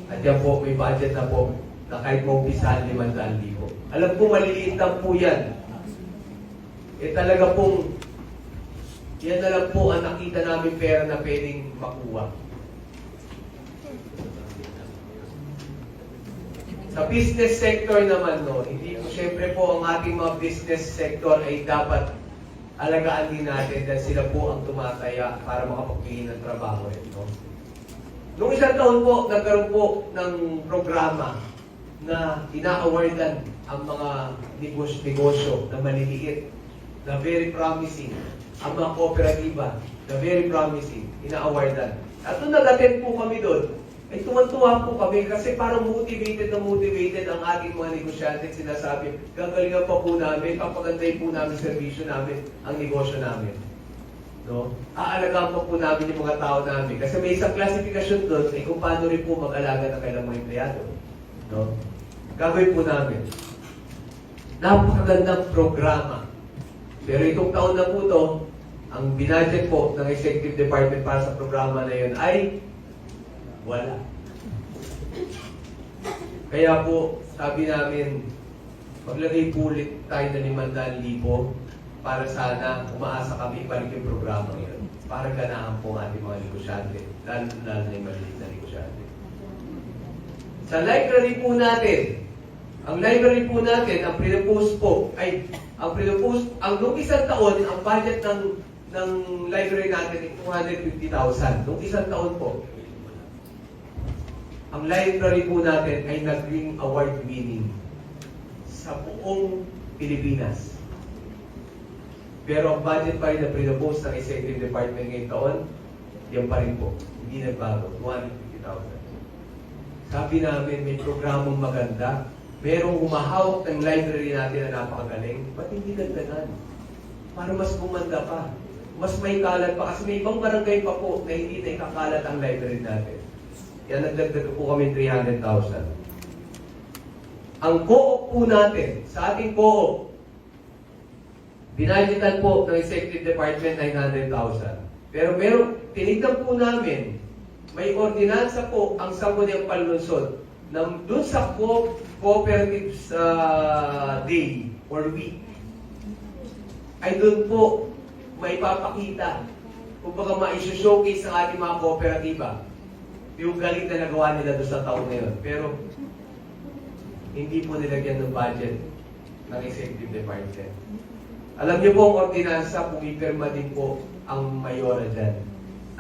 At yan po, may budget na po na kahit maumpisahan 500,000. Alam po, maliliit lang po yan. Talaga pong, yan na lang po ang nakita namin pera na pwedeng makuha. Sa business sector naman, no, hindi po, syempre po, ang ating mga business sector ay dapat alagaan din natin dahil sila po ang tumataya para makapagbigay ng trabaho rin, no? Noong isang taon po, nagkaroon po ng programa na ina-awardan ang mga negosyo na maliliit, na very promising, ang mga kooperatiba, na very promising, ina-awardan. At nung nag-attend po kami doon, ay tuwan-tuwa po kami kasi parang motivated ang ating mga negosyante. Sinasabi, gagalingan pa po namin, papagandahin po namin servisyo namin, ang negosyo namin. No? Aalagaan pa po namin yung mga tao namin. Kasi may isang klasifikasyon doon ay kung paano rin po mag-alaga ng kailang mga empleyado. No? Gagawin po namin. Napakagandang programa. Pero itong taon na po to, ang binadget po ng Executive Department para sa programa na yun ay wala. Kaya po, sabi namin, maglagay po ulit tayo ng 500,000 para sana umaasa kami ibalik yung programa ngayon para ganahan po ang ating mga negosyante, lalo na yung maliliit na negosyante. Sa library po natin, ang library po natin, ang pre-post po, ay, ang nung isang taon, ang budget ng library natin ay 250,000. Nung isang taon po, ang library po natin ay naging award-winning sa buong Pilipinas. Pero ang budget pa rin na pre-post ng Executive Department ngayong taon, yan pa rin po. Hindi nagbago. 250,000. Sabi namin, may programang maganda. Merong humahawak ng library natin na napakagaling. Ba't hindi dagdagan? Para mas bumanda pa. Mas may kalat pa. Kasi may ibang barangay pa po na hindi na ikakalat ang library natin. Kaya nagdagdag po kami 300,000. Ang co-op po natin, sa ating co-op, binadgetan po ng Executive Department 900,000. Pero tinignan po namin, may ordinansa po ang Sangguniang Panlunsod na doon sa Cooperatives Day or Week, ay doon po may papakita, kumbaga ma-showcase ang ating mga kooperatiba, yung galing na nagawa nila doon sa taon na yun. Pero hindi po nilagyan ng budget ng Executive Department. Alam niyo po ang ordinansa, pumipirma din po ang mayora dyan.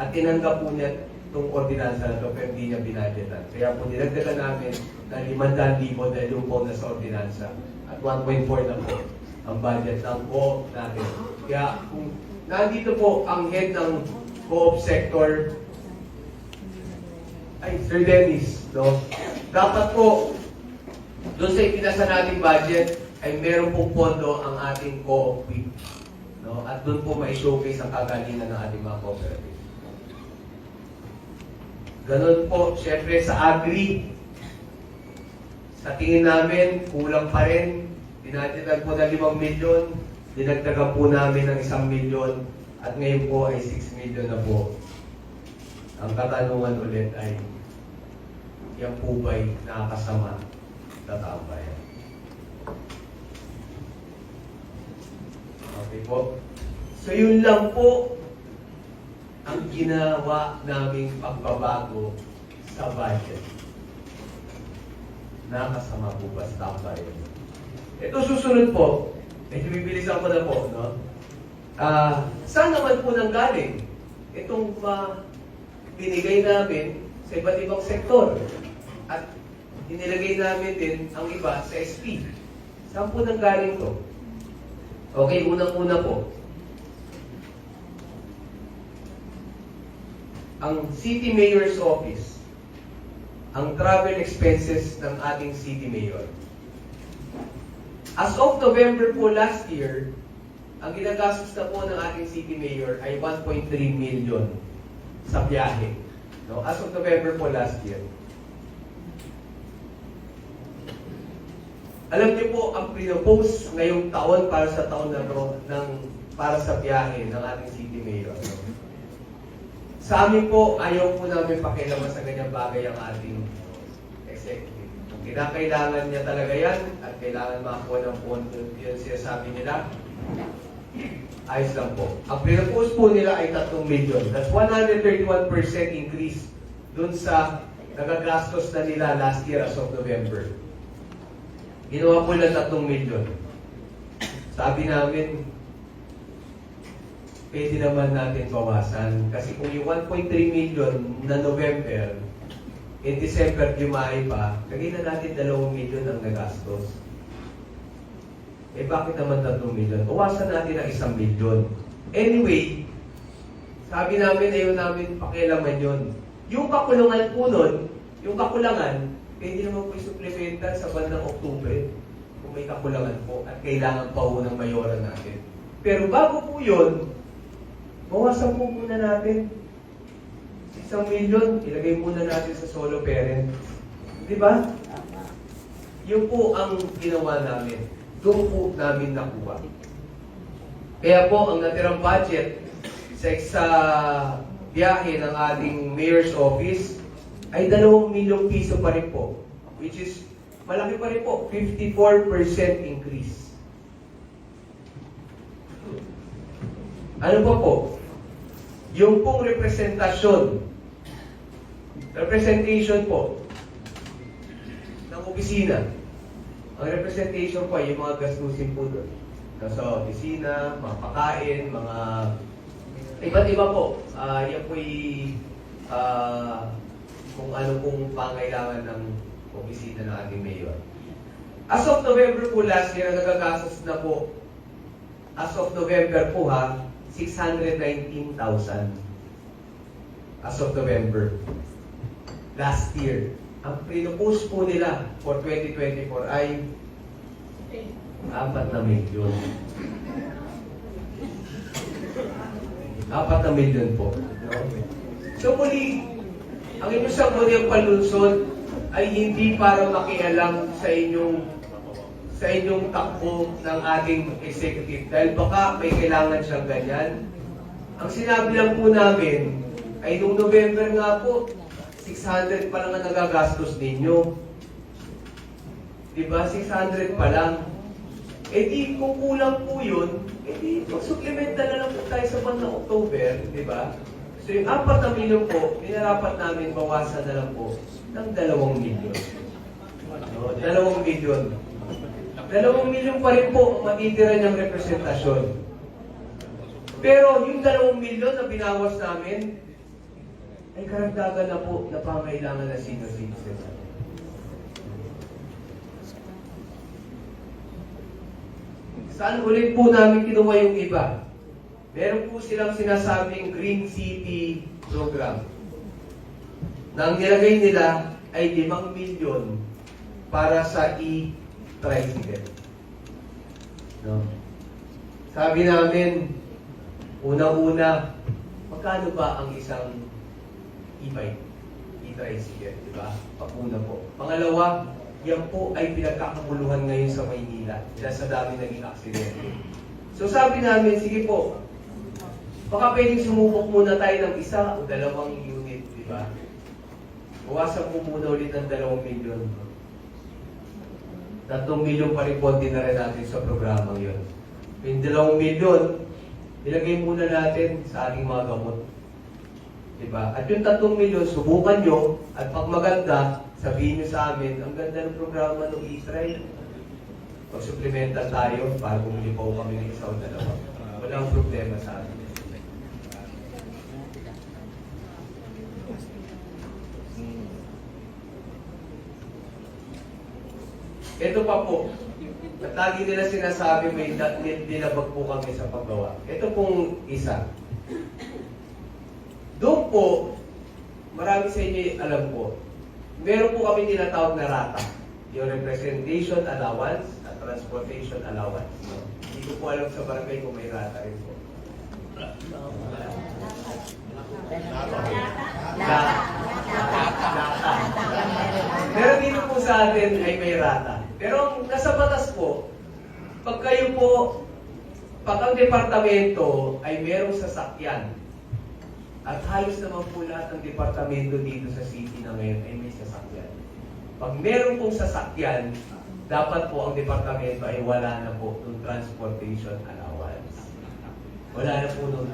At tinanggap po niya itong ordinansa na ito, pero hindi niya binadgetan. Kaya po nilagdagan namin na 500,000 dahil yung po nasa ordinansa. At 1.4 na po ang budget ng co-op natin. Kaya kung nandito po ang head ng co-op sector, ay, Sir Dennis, no? Dapat po, doon sa ipinasa nating budget, ay meron pong pondo ang ating co-op week. No? At doon po may showcase ang kagalingan ng ating mga cooperative. Ganun po, syempre sa agri, sa tingin namin, kulang pa rin. Dinadagdag po na 5 milyon, dinagdagan po namin ng 1 milyon, at ngayon po ay 6 milyon na po. Ang katanungan ulit ay, yan po ba'y nakakasama sa taong bayan? Okay po. So yun lang po ang ginawa naming pagbabago sa budget. Nakakasama po ba sa taong bayan? Ito susunod po, medyo bibilisan ko na po, no? Saan naman po nang galing itong binigay namin sa iba't ibang sektor? At inilagay namin din ang iba sa SP. Saan po nang galing to? Okay, unang-una po. Ang City Mayor's Office, ang travel expenses ng ating City Mayor, As of November po last year, ang ginagastos na po ng ating city mayor ay 1.3 million sa biyahe. No? As of November po last year. Alam niyo po, ang pinopose ngayong taon para sa taon na to, para sa biyahe ng ating city mayor. No? Sa amin po, ayaw po namin pakialaman sa ganyang bagay ang ating executive. Kung kinakailangan niya talaga yan at kailangan makakuha ng pondo, yun sinasabi nila, ayos lang po. Ang pinopose po nila ay 3 million. That's 131% increase dun sa nagagastos na nila last year as of November. Ginawa po lang 3 million. Sabi namin, pwede naman natin bawasan. Kasi kung yung 1.3 million na November, in December, July pa, lagay na natin 2 million ang nagastos. Eh bakit naman 3 million? Bawasan natin ang 1 million. Anyway, sabi namin, ayaw namin pakialaman yun. Yung kakulangan po nun, yung kakulangan, pwede naman po isuplementan sa bandang Oktubre kung may kakulangan po at kailangan pa po ng mayora natin. Pero bago po yun, bawasan po muna natin. 1 million, ilagay muna natin sa solo parent. Di ba? Yun po ang ginawa namin. Doon po namin nakuha. Kaya po, ang natirang budget sa biyahe ng ating mayor's office ay 2 milyong piso pa rin po. Which is, malaki pa rin po, 54% increase. Ano pa po? Yung pong representation po ng opisina. Ang representation po ay yung mga gastusin po doon. Nasa opisina, mga pakain, mga iba't iba po. Yan po kung ano pong pangailangan ng opisina ng ating mayor. As of November po last year, nagagastos na po, as of November po 619,000. As of November. Last year. Ang pinupose po nila for 2024 ay 4 na milyon. 4 na milyon po. So muli, ang inyong sangguniang palunsod ay hindi para makialam sa inyong takbo ng ating executive. Dahil baka may kailangan siyang ganyan. Ang sinabi lang po namin ay noong November nga po, 600 pa lang ang nagagastos ninyo. Diba? 600 pa lang. Eh di, kung kulang po yun, eh di, mag-supplementa na lang po tayo sa buwan ng October. Diba? So yung 4 na milyon po, minarapat namin bawasan na lang po ng 2 milyon. 2 milyon. 2 milyon pa rin po ang matitira niyang representasyon. Pero yung 2 milyon na binawas namin, ay karagdagan na po na pangailangan na senior citizen. Saan ulit po namin kinuha yung iba? Meron po silang sinasabing Green City Program. Na ang nilagay nila ay 5 milyon para sa e-tricycle. No? Sabi namin, una-una, magkano ba ang isang e-bike, e-tricycle, di ba? Pag-una po. Pangalawa, yan po ay pinagkakaguluhan ngayon sa Maynila dahil sa dami naging aksidente. So sabi namin, sige po, baka pwedeng sumubok muna tayo ng 1 o 2 unit, di ba? Bawasan po muna ulit ng 2 milyon. 3 milyon pa rin po na rin natin sa programang yun. Yung 2 milyon, ilagay muna natin sa ating mga gamot. Diba? At yung 3 milyon, subukan nyo, at pag maganda, sabihin nyo sa amin, ang ganda ng programa ng e-trial. Pag-supplemental tayo, para bumili pa kami ng 1 o 2. Walang problema sa amin. Ito pa po, at lagi nila sinasabi may dinabag po kami sa paggawa. Ito pong isa. Doon po, marami sa inyo alam po, meron po kami tinatawag na rata. yung representation allowance at transportation allowance. No? Hindi ko po alam sa barangay kung may rata rin po. Pero dito po sa atin ay may rata. Pero ang nasa batas po, pag kayo po, pag ang departamento ay merong sasakyan, at halos naman po lahat ng departamento dito sa city na ngayon ay may sasakyan. Pag meron pong sasakyan, dapat po ang departamento ay wala na po ng transportation allowance. Wala na po nung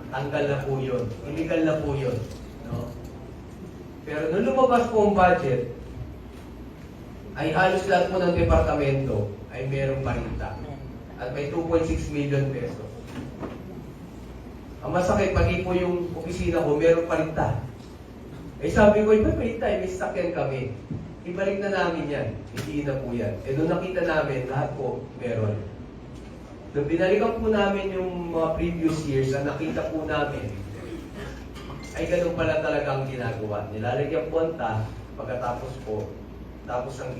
tanggal na po yun. Illegal na po yun. No? Pero nung lumabas po ang budget, ay halos lahat po ng departamento ay merong parinta. At may 2.6 million pesos. Ang masakit, pati po yung opisina ko, meron parinta. Eh sabi ko, iba may time, may sakyan kami. Ibalik na namin yan. Hindi na po yan. Eh nung nakita namin, lahat po meron. Nung binalikan po namin yung mga previous years, ang nakita po namin, ay ganun pala talaga ang ginagawa. Nilalagyan po ang pagkatapos po, tapos ang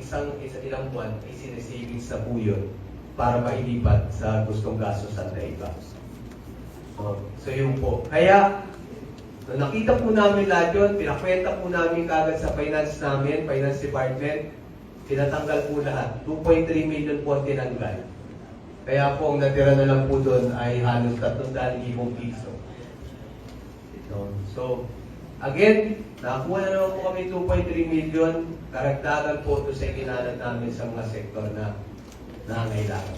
ilang buwan ay sinesavings na po yun para mailipat sa gustong gastos sa iba. So yun po. Kaya, nung nakita po namin lahat yun, pinakwenta po namin kagad sa finance namin, finance department, tinatanggal po lahat. 2.3 million po ang tinanggal. Kaya po, ang natira na lang po doon ay halos 300,000 piso. So, again, nakakuha na naman po kami 2.3 million, karagdagan po ito sa ikinalad namin sa mga sektor na nangangailangan.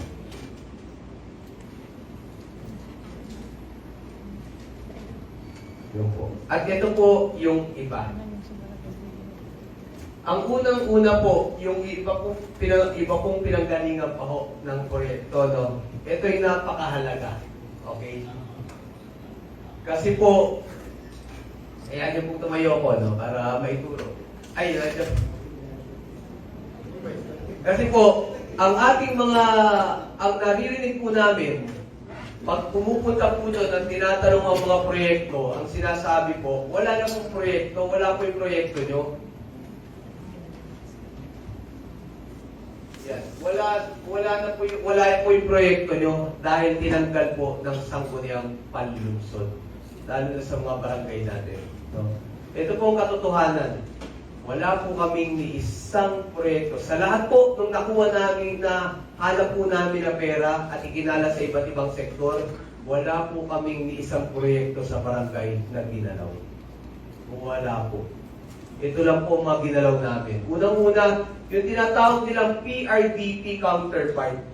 Yun po. At ito po yung iba. Ang unang-una po, yung iba pong pinanggalingan pa ho ng proyekto, no? Ito yung napakahalaga. Okay? Kasi po, ayan yung pong tumayo ko, no? Para maituro. Ay, radyo. Kasi po, ang ating ang naririnig po namin, pag pumupunta po doon at tinatanong ang mga proyekto, ang sinasabi po, wala na pong proyekto, wala po yung proyekto nyo. Yan. Wala po yung proyekto nyo dahil tinanggal po ng sangguniang panlungsod. Lalo na sa mga barangay natin. No? Ito po ang katotohanan. Wala po kaming ni isang proyekto. Sa lahat po, nung nakuha namin na hanap po namin na pera at ikinala sa iba't ibang sektor, wala po kaming ni isang proyekto sa barangay na ginalaw. Wala po. Ito lang po mga ginalaw namin. Unang-una, yung tinatawag nilang PRDP counterpart,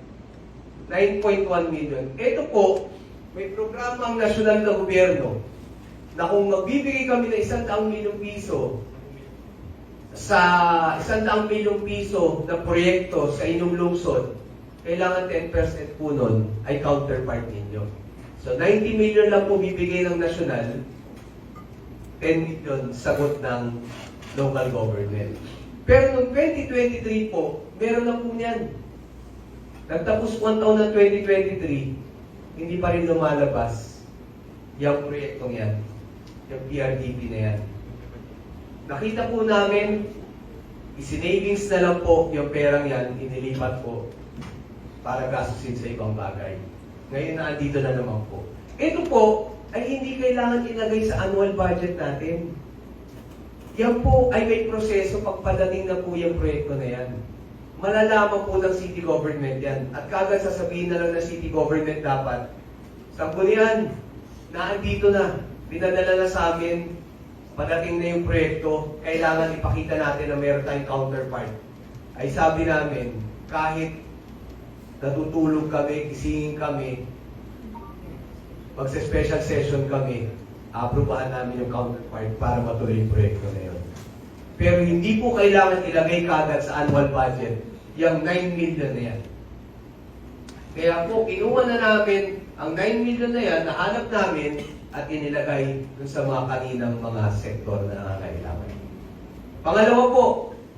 9.1 million. Ito po, may programang nasyonal na gobyerno na kung magbibigay kami ng 100 milyong piso sa 100 milyong piso na proyekto sa inyong lungsod, kailangan 10% po nun ay counterpart ninyo. So 90 million lang po bibigay ng nasyonal, 10 million sagot ng local government. Pero noong 2023 po, meron na po niyan. Nagtapos po ang taon ng 2023, hindi pa rin lumalabas yung proyektong yan, yung PRDP na yan. Nakita po namin, isinavings na lang po yung perang yan, inilipat po para gastusin sa ibang bagay. Ngayon na andito na naman po. Ito po ay hindi kailangan ilagay sa annual budget natin. Yan po ay may proseso pagpadating na po yung proyekto na yan. Malalaman po ng city government yan. At kagad sasabihin na lang ng city government dapat, sanggunian, na andito na, dinadala na sa amin, padating na yung proyekto, kailangan ipakita natin na meron tayong counterpart. Ay sabi namin, kahit natutulog kami, gisingin kami, magsa-special session kami, aprubahan namin yung counterpart para matuloy yung proyekto na yun. Pero hindi po kailangan ilagay kagad sa annual budget yung 9 million na yan. Kaya po, kinuha na namin ang 9 million na yan, nahanap namin at inilagay dun sa mga kaninang mga sektor na nangangailangan. Pangalawa po,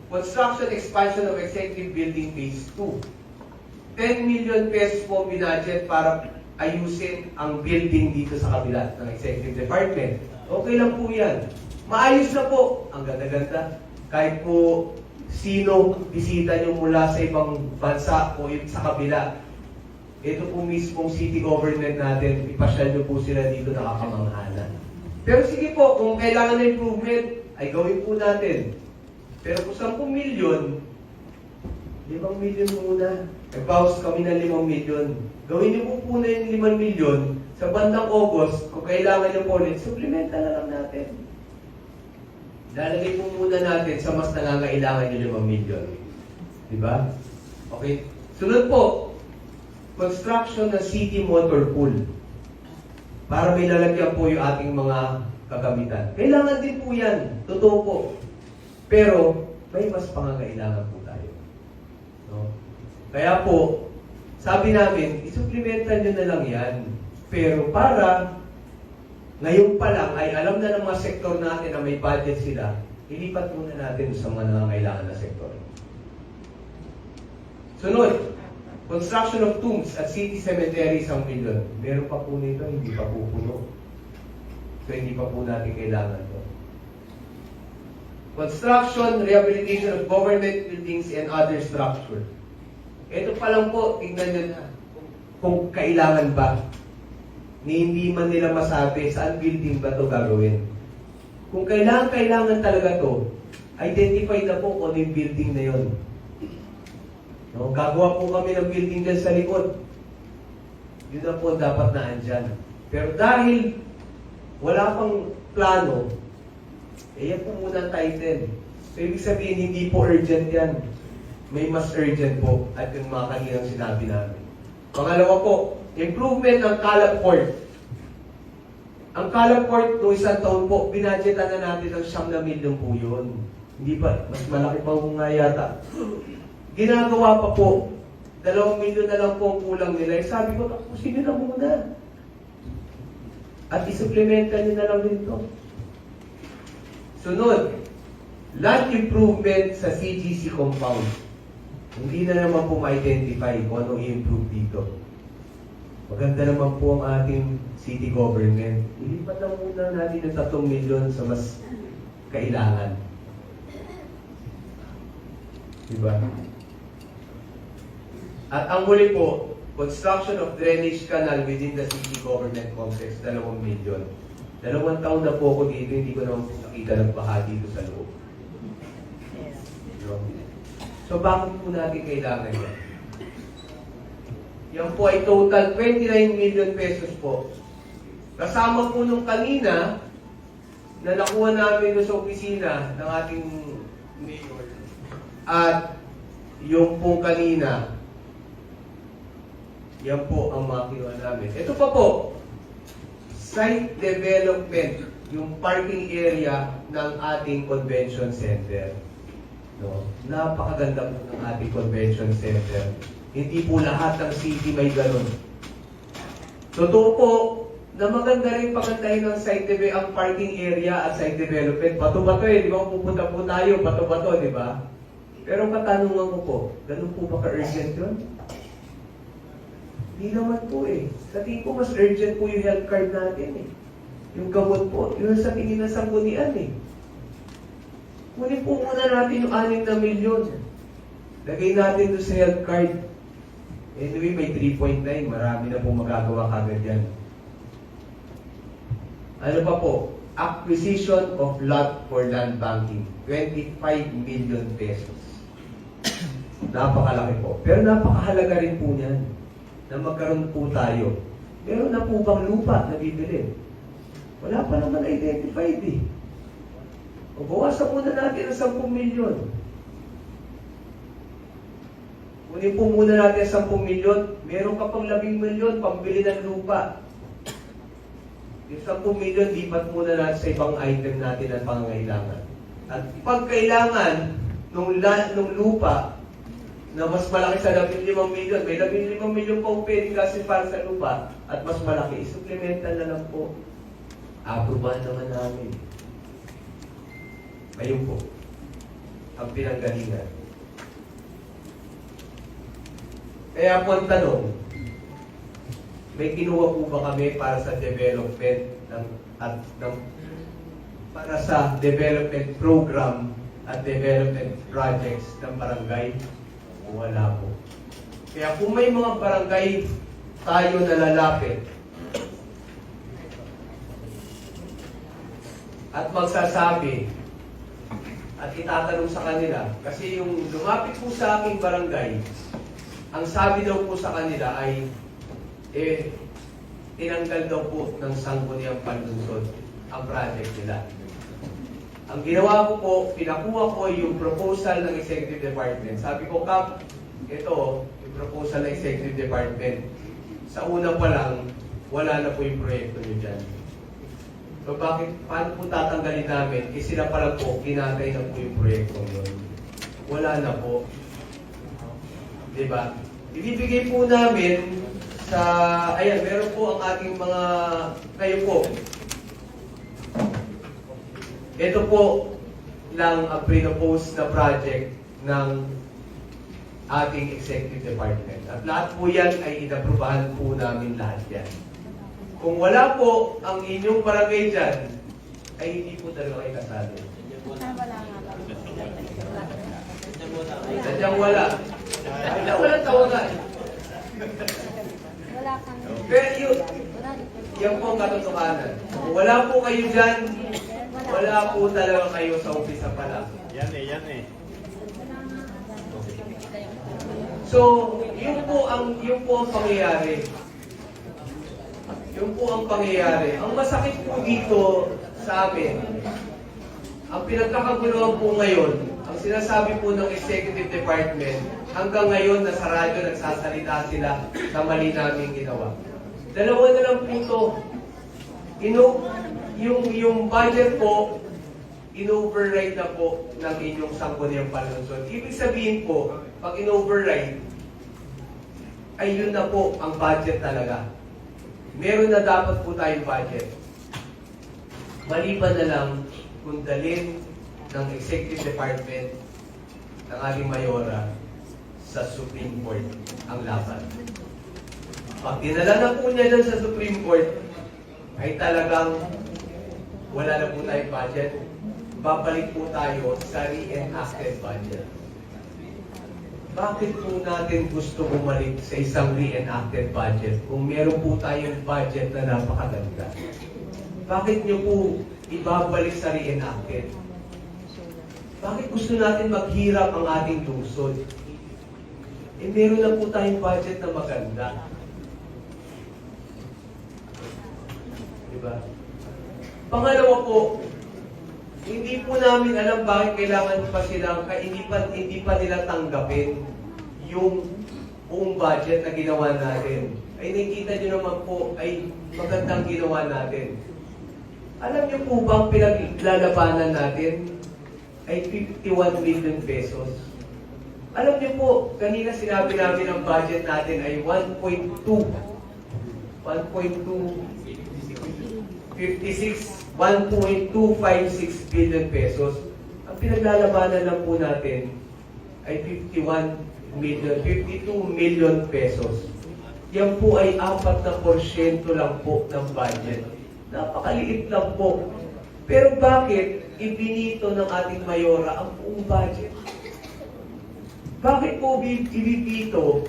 construction expansion of executive building phase 2. 10 million pesos po binudget para ayusin ang building dito sa kabila ng executive department. Okay lang po yan. Maayos na po. Ang ganda-ganda. Kahit po sino bisita nyo mula sa ibang bansa o sa kabila. Ito po mismong city government natin, ipasyal nyo po sila dito, nakakamanghalan. Pero sige po, kung kailangan ng improvement, ay gawin po natin. Pero kung 10 milyon, 5 milyon muna. Nag-pause kami ng 5 milyon. Gawin niyo po muna yung 5 milyon sa bandang August, kung kailangan niyo po ulit, supplementa na lang natin. Lalagay po muna natin sa mas nangangailangan yung 5 milyon. Diba? Okay. Sunod po, construction ng city motor pool. Para may lalagyan po yung ating mga kagamitan. Kailangan din po yan. Totoo po. Pero, may mas pangangailangan po tayo. No? Kaya po, sabi namin, isupplementan nyo na lang yan. Pero para ngayon pa lang ay alam na ng mga sektor natin na may budget sila, ilipat muna natin sa mga nangangailangan na sektor. Sunod, construction of tombs at city cemetery, 1 milyon. Meron pa po nito, hindi pa po puno. So hindi pa po natin kailangan to. Construction, rehabilitation of government buildings and other structure. Ito pa lang po, tingnan nyo na kung kailangan ba. Ni hindi man nila masabi saan building ba ito gagawin. Kung kailangan talaga to, identify na po kung ano yung building na yun. No, gagawa po kami ng building dyan sa likod. Yun na po dapat na andyan. Pero dahil wala pang plano, yan po muna ang title. So, ibig sabihin, hindi po urgent yan. May mas urgent po at yung mga kaninang sinabi namin. Pangalawa po, improvement ng Calab Court. Ang Calab Court, noong 1 taon po, binadgetan na natin ng 9 milyon po yun. Hindi pa, mas malaki pa po nga yata. Ginagawa pa po, 2 milyon na lang po ang kulang nila. Sabi ko, tapusin nyo na muna. At isupplementan nyo na lang dito. Sunod, land improvement sa CGC compound. Hindi na naman po ma-identify kung anong i-improve dito. Maganda naman po ang ating city government. Ilipat lang muna natin ng 3 milyon sa mas kailangan. Diba? At ang huli po, construction of drainage canal within the city government complex, 2 milyon. 2 taon na po ako dito, hindi ko naman po nakita ng baha dito sa loob. Diba? So bakit po natin kailangan yan? Yan po ay total 29 million pesos po. Kasama po nung kanina na nakuha namin sa opisina ng ating mayor. At yung po kanina, yan po ang mga kinuha namin. Ito pa po, site development, yung parking area ng ating convention center. No? Napakaganda po ng ating convention center. Hindi po lahat ng city may ganun. Totoo po na maganda rin pagandahin ng site ang parking area at site development. Bato-bato di ba? Pupunta po tayo, bato-bato, di ba? Pero katanungan ko po, ganun po ba ka-urgent yun? Hindi naman po eh. Sa tingin ko, mas urgent po yung health card natin eh. Yung gamot po, yun sa tingin ng sanggunian eh. Kunin po muna natin yung 6 na milyon. Lagay natin doon sa health card. Anyway, may 3.9. Marami na po magagawa kagad yan. Ano pa po? Acquisition of lot for land banking. 25 million pesos. Napakalaki po. Pero napakahalaga rin po niyan na magkaroon po tayo. Meron na po bang lupa na bibili? Wala pa naman identified eh. O bawasan muna natin ang 10 milyon. Kunin po muna natin ang 10 milyon. Meron ka pang 10 milyon pambili ng lupa. Yung 10 milyon, lipat muna natin sa ibang item natin ang pangangailangan. At pag kailangan nung lupa na mas malaki sa 15 milyon, may 15 milyon pa pwede kasi para sa lupa at mas malaki, isupplementan na lang po. Aprobahan naman namin. Ayun po, ang pinanggalingan. Kaya po ang tanong, may kinuha po ba kami para sa development para sa development program at development projects ng barangay? Wala po. Kaya kung may mga barangay tayo nalalapit at magsasabi at itatanong sa kanila, kasi yung lumapit po sa aking barangay, ang sabi daw po sa kanila ay tinanggal daw po ng Sangguniang Panlunsod ang project nila. Ang ginawa ko po, pinakuha ko yung proposal ng Executive Department. Sabi ko, Kap, ito, yung proposal ng Executive Department. Sa una pa lang, wala na po yung proyekto nyo dyan. So paano po tatanggalin namin? Eh sila pa lang po, kinatay na po yung proyekto nyo. Wala na po. Diba? Ibibigay po namin sa, ayan, meron po ang ating mga, kayo po. Ito po lang ang pre-propose na project ng ating Executive Department. At lahat po yan ay inaprubahan po namin lahat yan. Kung wala po ang inyong barangay dyan, ay hindi po talaga kayo kasali. Sadyang wala. Ay, walang tawagan. Pero yan po ang katotohanan. Kung wala po kayo dyan, wala po talaga kayo sa umpisa pa lang. Yan eh. So, yun po ang pangyayari. Yun po ang pangyayari. Ang masakit po dito sa amin, ang pinagkakaguluhan po ngayon, ang sinasabi po ng Executive Department, hanggang ngayon nasa radyo nagsasalita sila sa mali namin ginawa. Dalawa na lang po ito. Yung budget po, in-override na po ng inyong Sangguniang Panlunsod. Ibig sabihin po, pag in-override, ay yun na po ang budget talaga. Meron na dapat po tayong budget. Maliban na lang kung dalhin ng Executive Department ng ating Mayora sa Supreme Court ang laban. Pag dinala na po niya dyan sa Supreme Court, ay talagang wala na po tayong budget. Babalik po tayo sa re-enacted budget. Bakit po natin gusto bumalik sa isang re-enacted budget kung meron po tayong budget na napakaganda? Bakit niyo po ibabalik sa re-enacted? Bakit gusto natin maghirap ang ating lungsod? Eh meron na po tayong budget na maganda. Diba? Pangalawa po, hindi po namin alam bakit kailangan pa silang, hindi pa nila tanggapin yung buong budget na ginawa natin. Ay nakikita nyo naman po, ay magandang ginawa natin. Alam niyo po ba ang pinaglalabanan natin ay 51 million pesos? Alam niyo po, kanina sinabi namin ang budget natin ay 1.256 billion pesos. Ang pinaglalabanan lang po natin ay 52 million pesos. Yan po ay 4% lang po ng budget. Napakaliit lang po. Pero bakit ibinito ng ating Mayora ang buong budget? Bakit po ibibito?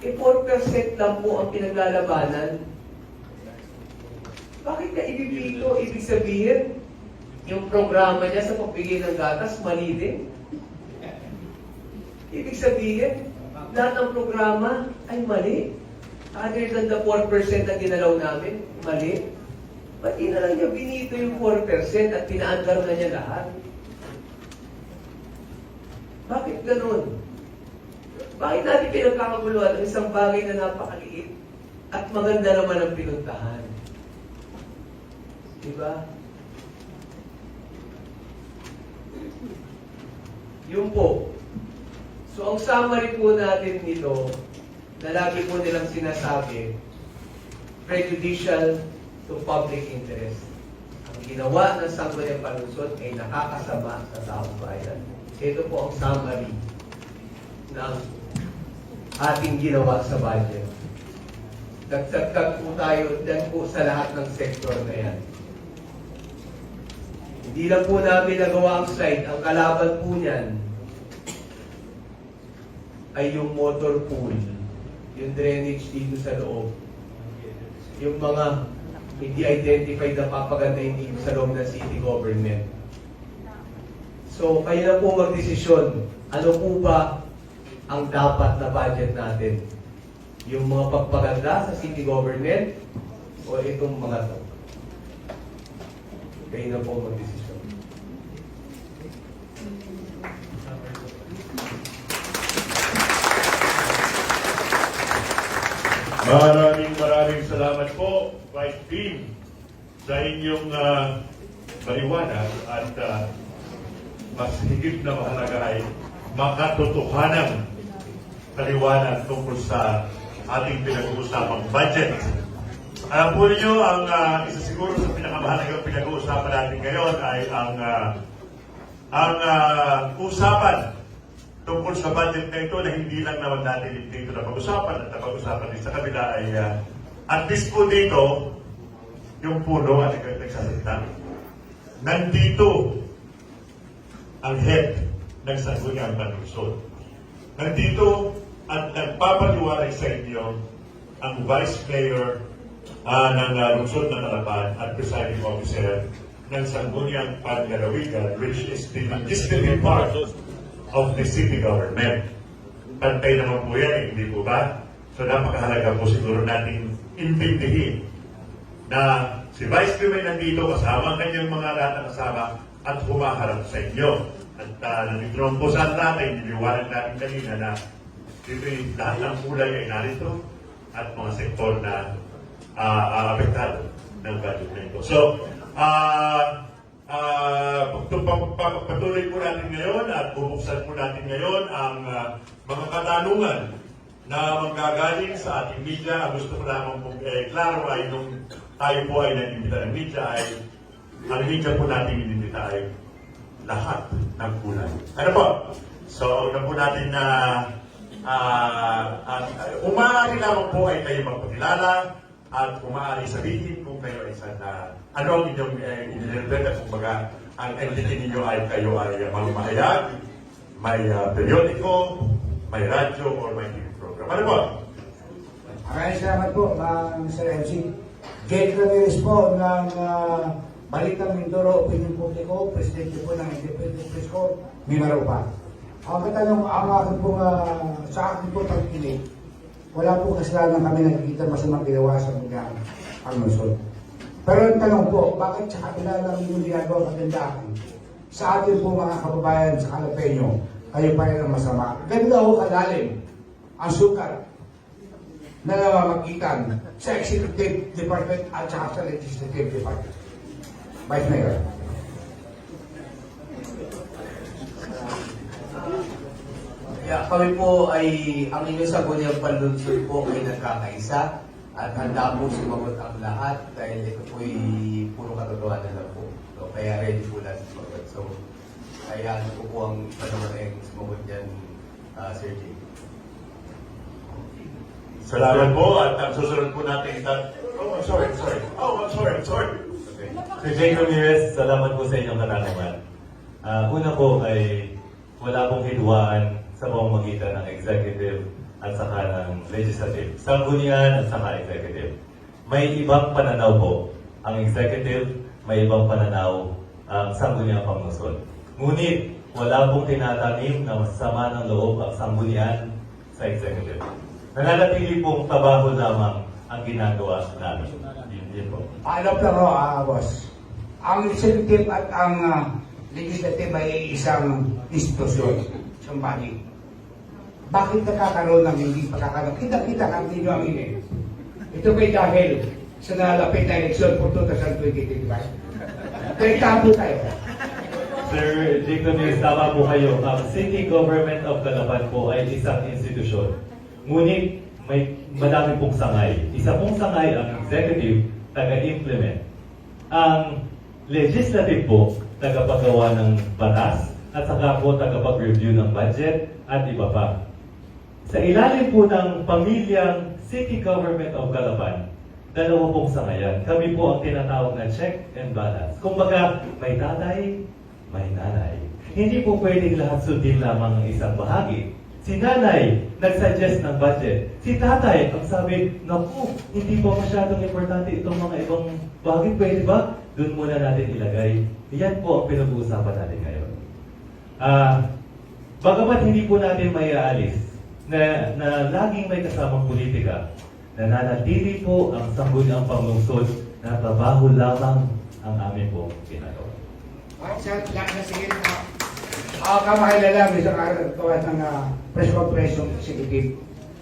4% lang po ang pinaglalabanan. Bakit ka ibibito? Ibig sabihin, yung programa niya sa pagbigay ng gatas, mali din. Ibig sabihin, lahat ng programa ay mali. Other than the 4% na ginalaw namin, mali. Ba't na lang niya binito yung 4% at pinaandar na niya lahat? Bakit ganun? Bakit natin pinagkakaguluhan ang isang bagay na napakaliit at maganda naman ang pinuntahan? Diba? Yun po. So, ang summary po natin nito, na lagi po nilang sinasabi, prejudicial to public interest. Ang ginawa ng Sangguniang Panlunsod ay nakakasama sa taong bayan. Ito po ang summary ng ating ginawa sa budget. Nagtagtag po tayo dyan po sa lahat ng sektor na yan. Hindi lang po namin nagawa ang slide. Ang kalaban po niyan ay yung motor pool, yung drainage dito sa loob, yung mga hindi identified na papagandahin dito sa loob ng city government. So, kayo na po magdesisyon, ano po ba ang dapat na budget natin? Yung mga pagpaganda sa city government o itong mga to? Kayo na po magdesisyon. Maraming salamat po, Vice Dean, sa inyong paliwanag at mas higit na mahalaga ay makatotohanang paliwanag tungkol sa ating pinag-uusapang budget. Alam po ninyo, ang isa siguro sa pinakamahalagang pinag-uusapan natin ngayon ay ang usapan tungkol sa budget na ito na hindi lang naman natin dito na pag-usapan at napag-usapan din sa kabila ay at least po dito yung puno at nagsasalita. Nandito ang head ng Sangguniang Panlungsod. Nandito at nagpapaliwanag sa inyo ang Vice Mayor ng Lungsod ng Calapan at Presiding Officer ng Sangguniang Panlalawigan, which is the legislative part of the city government. Pantay naman po yan, hindi po ba? So napakahalaga po siguro natin intindihin na si Vice Mayor nandito kasama ang kanyang mga lahat ng kasama at humaharap sa inyo. At nandito naman po sa natin, niliwanag natin kanina na dito yung lahat ng kulay ay narito at mga sektor na apektado ng budget na ito. So, patuloy po natin ngayon at bubuksan po natin ngayon ang mga katanungan na manggagaling sa ating media. Ang gusto ko lamang po klaro ay nung tayo po ay nag-imbita ng media ay ang media po natin inimbita ay lahat ng kulay. Ano po? So, una po natin na umaari lamang po ay kayo magpakilala at umaari sabihin kung kayo ay sana ano ang inyong inilibet, kumbaga ang entity ninyo ay kayo ay mamahayag, may periodiko, may radyo, or may TV program. Ano po? Maraming salamat po, Sir MC. Jake Ramirez po ng Balitang Mindoro, Opinion Publiko, Presidente po ng Independent Press Corps, Mimaropa. Ang katanong, sa akin po pagkinig, wala po kasalanan kami nakikita masamang ginawa sa mga Panlungsod. Pero ang tanong po, bakit sa kabila ng yung ginagawa kagandahan sa atin po mga kababayan sa Kalapeño, kayo pa rin ang masama? Ganda ho kalalim ang sukat na namamagitan sa Executive Department at saka sa Legislative Department. Vice Mayor. Yeah, kami po ay, ang inyong Sangguniang Panlungsod po ay nagkakaisa at handa po sumagot ang lahat dahil ito po ay puro katotohanan lang po. So, kaya ready po lahat sumagot. So, kaya ano po ang iba naman ay sumagot dyan, Sir Jay. Salamat po at ang susunod po natin I'm sorry. Okay. Si Jake Ramirez, salamat po sa inyong katanungan. Una po ay wala pong hidwaan sa pamamagitan ng executive at saka ng legislative. Sanggunian at saka executive. May ibang pananaw po ang executive, may ibang pananaw ang Sangguniang Panlungsod. Ngunit wala pong tinatanim na masama ng loob ang Sanggunian sa executive. Nananatili pong trabaho lamang ang ginagawa namin. Yun po. Alam lang ho, boss. Ang executive at ang legislative ay isang institusyon, isang body. Bakit nakakaroon ng hindi pagkakaroon? Kita-kita kang ninyo ang ini. Ito may dahil sa nalapit na eleksyon for 2025. Kaya tapo tayo. Sir Jake Ramirez, tama po kayo. Ang City Government of Calapan po ay isang institusyon. Ngunit may madami pong sangay. Isa pong sangay ang executive, taga-implement. Ang legislative po, tagapagawa ng batas, at saka po tagapag-review ng budget at iba pa. Sa ilalim po ng pamilyang City Government of Calapan, dalawa pong sangayan. Kami po ang tinatawag na check and balance. Kumbaga, may tatay, may nanay. Hindi po pwedeng lahat sundin lamang ang isang bahagi. Si nanay, nag-suggest ng budget. Si tatay, ang sabi, naku, hindi po masyadong importante itong mga ibang bahagi. Pwede ba? Doon muna natin ilagay. Yan po ang pinag-uusapan natin ngayon. Bagamat hindi po natin may aalis na laging may kasamang politika, nananatili po ang sangguniang panglungsod na trabaho lamang ang amin po ginagawa. Sa lahat na sige na kamakilala isang araw kawas ng press conference ng executive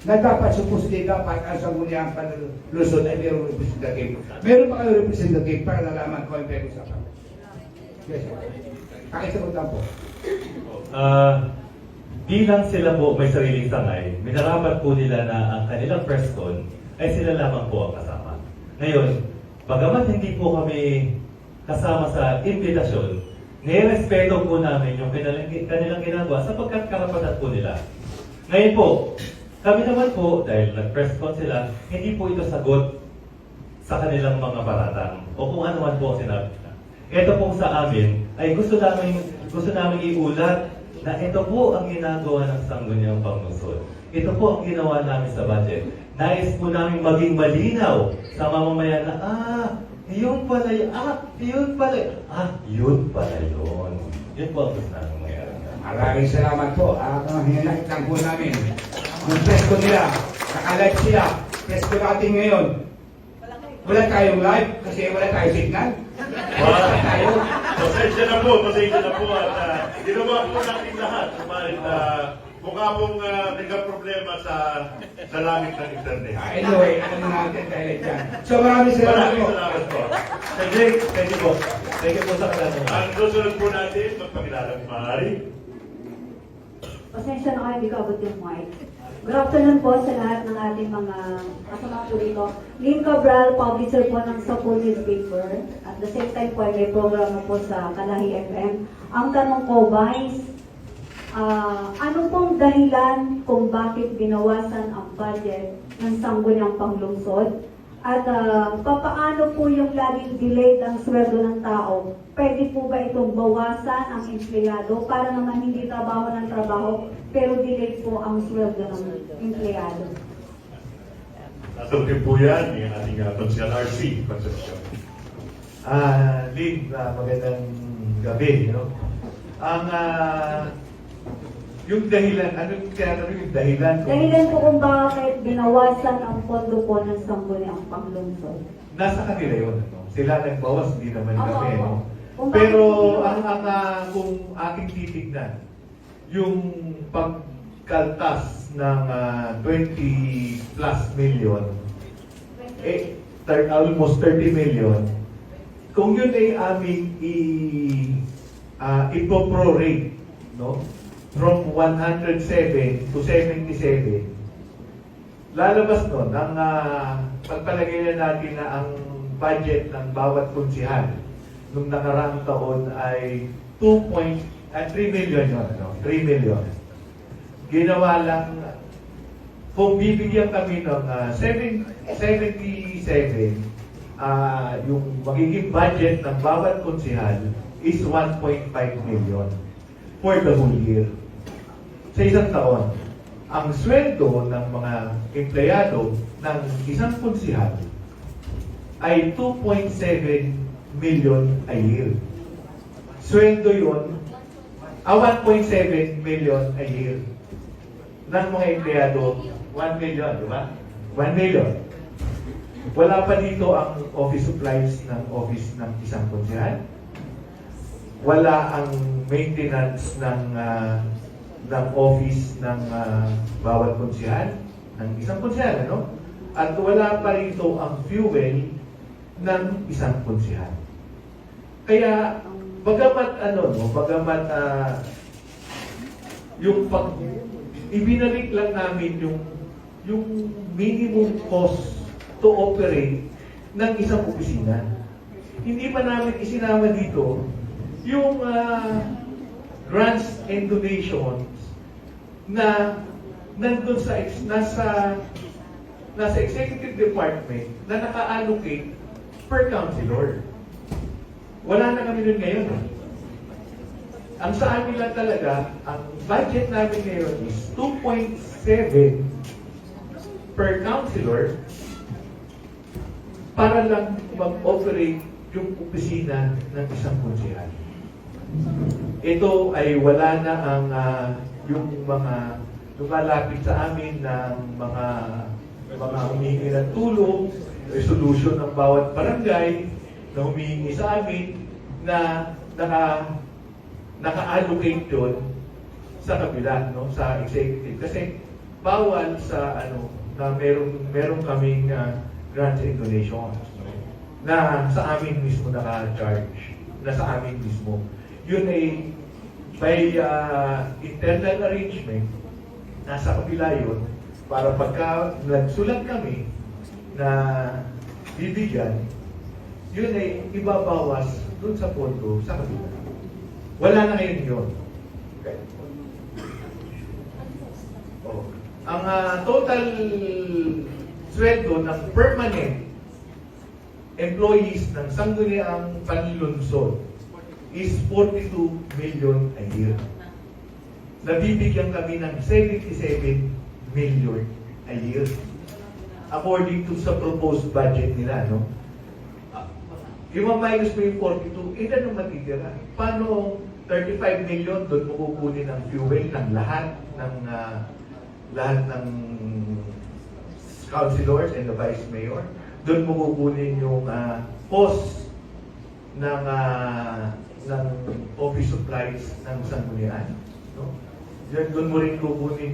na dapat supposedly dapat ang sangguniang panlusod ay mayroong representative. Meron pa kayo representative para nalaman ko ang pag-usapan. Yes. Pakisagot lang po. Bilang sila po may sariling sangay, minarapat po nila na ang kanilang press con ay sila lamang po ang kasama. Ngayon, bagamat hindi po kami kasama sa imbitasyon, nirespeto po namin yung kanilang ginagawa sapagkat karapatan po nila. Ngayon po, kami naman po, dahil nag-press con sila, hindi po ito sagot sa kanilang mga paratang o kung ano man po ang sinabi nila. Ito po sa amin ay gusto namin iulat na ito po ang ginagawa ng sangguniang panglungsod. Ito po ang ginawa namin sa budget. Nais po namin maging malinaw sa mamamayan na, yun pala yun, yun pala yun. Yun pala yun. Yun po ang gusto namin mayroon. Maraming salamat po. Hinanakit lang po namin. Yung press ko nila, naka-live sila. Press ko natin ngayon. Wala tayong live kasi wala tayong signal. Wala tayo. Pasensya na po at ginawa po natin lahat. Sumalit mukha pong nagka-problema sa langit ng internet. Anyway, alam natin dahil dyan. So maraming salamat po. Maraming salamat po. Sir Jake, thank you po. Thank you po sa katanungan. Ang susunod po natin, magpakilala ng maaari. Pasensya na kayo, hindi ko abot yung mic. Good afternoon po sa lahat ng ating mga kasama po dito. Lynn Cabral, publisher po ng Sapul Newspaper. At the same time po, may programa po sa Kalahi FM. Ang tanong ko, Vice, ano pong dahilan kung bakit binawasan ang budget ng sangguniang panglungsod? At papaano po yung laging delayed ang sweldo ng tao? Pwede po ba itong bawasan ang empleyado para naman hindi trabaho ng trabaho pero delayed po ang sweldo ng empleyado? Nasabi po yan, yung ating Consul RC, Concepcion. Lynn, magandang gabi, no? Yung dahilan, ano yung tinatanong yung dahilan? Dahilan po kung bakit binawasan ang pondo po ng sangguniang panglungsod. Nasa kanila yun, no? Sila nagbawas, hindi naman Opo, kami, opo. no? Kung Pero bakit kung ating titignan, yung pagkaltas ng 20 plus million, almost 30 million, kung yun ay aming ipoprorate, no? From 107 to 77, lalabas nun, ang pagpalagay na natin na ang budget ng bawat konsihan nung nakaraang taon ay 3 million yun, no? 3 million. Ginawa lang, kung bibigyan kami ng 77, yung magiging budget ng bawat konsihan is 1.5 million for the whole year. Sa isang taon, ang sweldo ng mga empleyado ng isang konsihan ay 2.7 million a year. Sweldo yun, 1.7 million a year. Ng mga empleyado, 1 million, di ba? 1 million. Wala pa dito ang office supplies ng office ng isang konsihan. Wala ang maintenance ng office ng bawat konsihan, ng isang konsihan, ano? At wala pa rito ang fuel ng isang konsihan. Kaya, bagamat ibinalik lang namin yung minimum cost to operate ng isang opisina. Hindi pa namin isinama dito yung grants and donations na nandun nasa nasa executive department na naka-allocate per councilor. Wala na kami nun ngayon. Ang sa amin lang talaga, ang budget namin ngayon is 2.7 per councilor para lang mag-operate yung opisina ng isang konsehal. Ito ay wala na ang yung mga lumalapit sa amin ng mga humihingi ng tulong, resolution ng bawat barangay na humihingi sa amin na naka-allocate yun sa kabila, no, sa executive. Kasi bawal sa na meron kaming grants and donations, no, na sa amin mismo naka-charge, na sa amin mismo. Yun ay by internal arrangement, nasa kabila yun, para pagka nagsulat kami na bibigyan, yun ay ibabawas dun sa pondo sa kabila. Wala na ngayon yun. Okay. Oh. Ang total sweldo ng permanent employees ng Sangguniang Panlungsod is 42 million a year. Nabibigyan kami ng 77 million a year. According to sa proposed budget nila, no? Yung minus mo yung 42, ano matitira? Paano 35 million doon mo kukunin ang fuel ng lahat ng councilors and the vice mayor? Doon mo kukunin yung cost ng office supplies ng sanggunian, no? Doon mo rin kukunin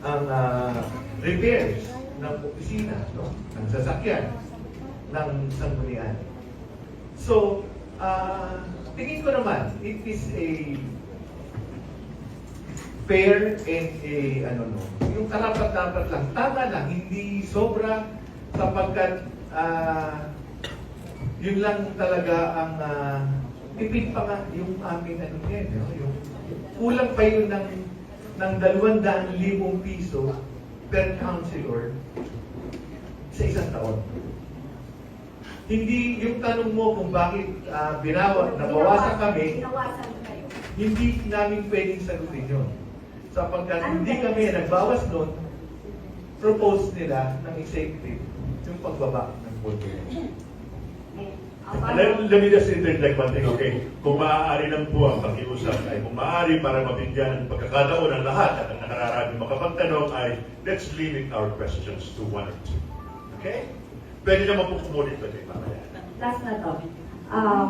ang repairs ng opisina, no? Ng sasakyan ng sanggunian. So, tingin ko naman, it is a fair and yung karapat-dapat lang, tama lang, hindi sobra sapagkat yun lang talaga ang tipid pa nga yung aming yung kulang pa yun ng 200,000 piso per councilor sa isang taon. Hindi yung tanong mo kung bakit nabawasan kami, Binawasan kayo. hindi namin pwedeng sagutin yun. Sapagkat hindi kami nagbawas doon, propose nila ng executive yung pagbaba ng pondo. Let me just interject one thing, okay? Kung maaari lang po ang pakiusap ay kung maaari para mabigyan ng pagkakataon ng lahat at ang nakararami makapagtanong ay let's limit our questions to 1 or 2. Okay? Pwede naman po kumulit pa din mamaya. Last na to.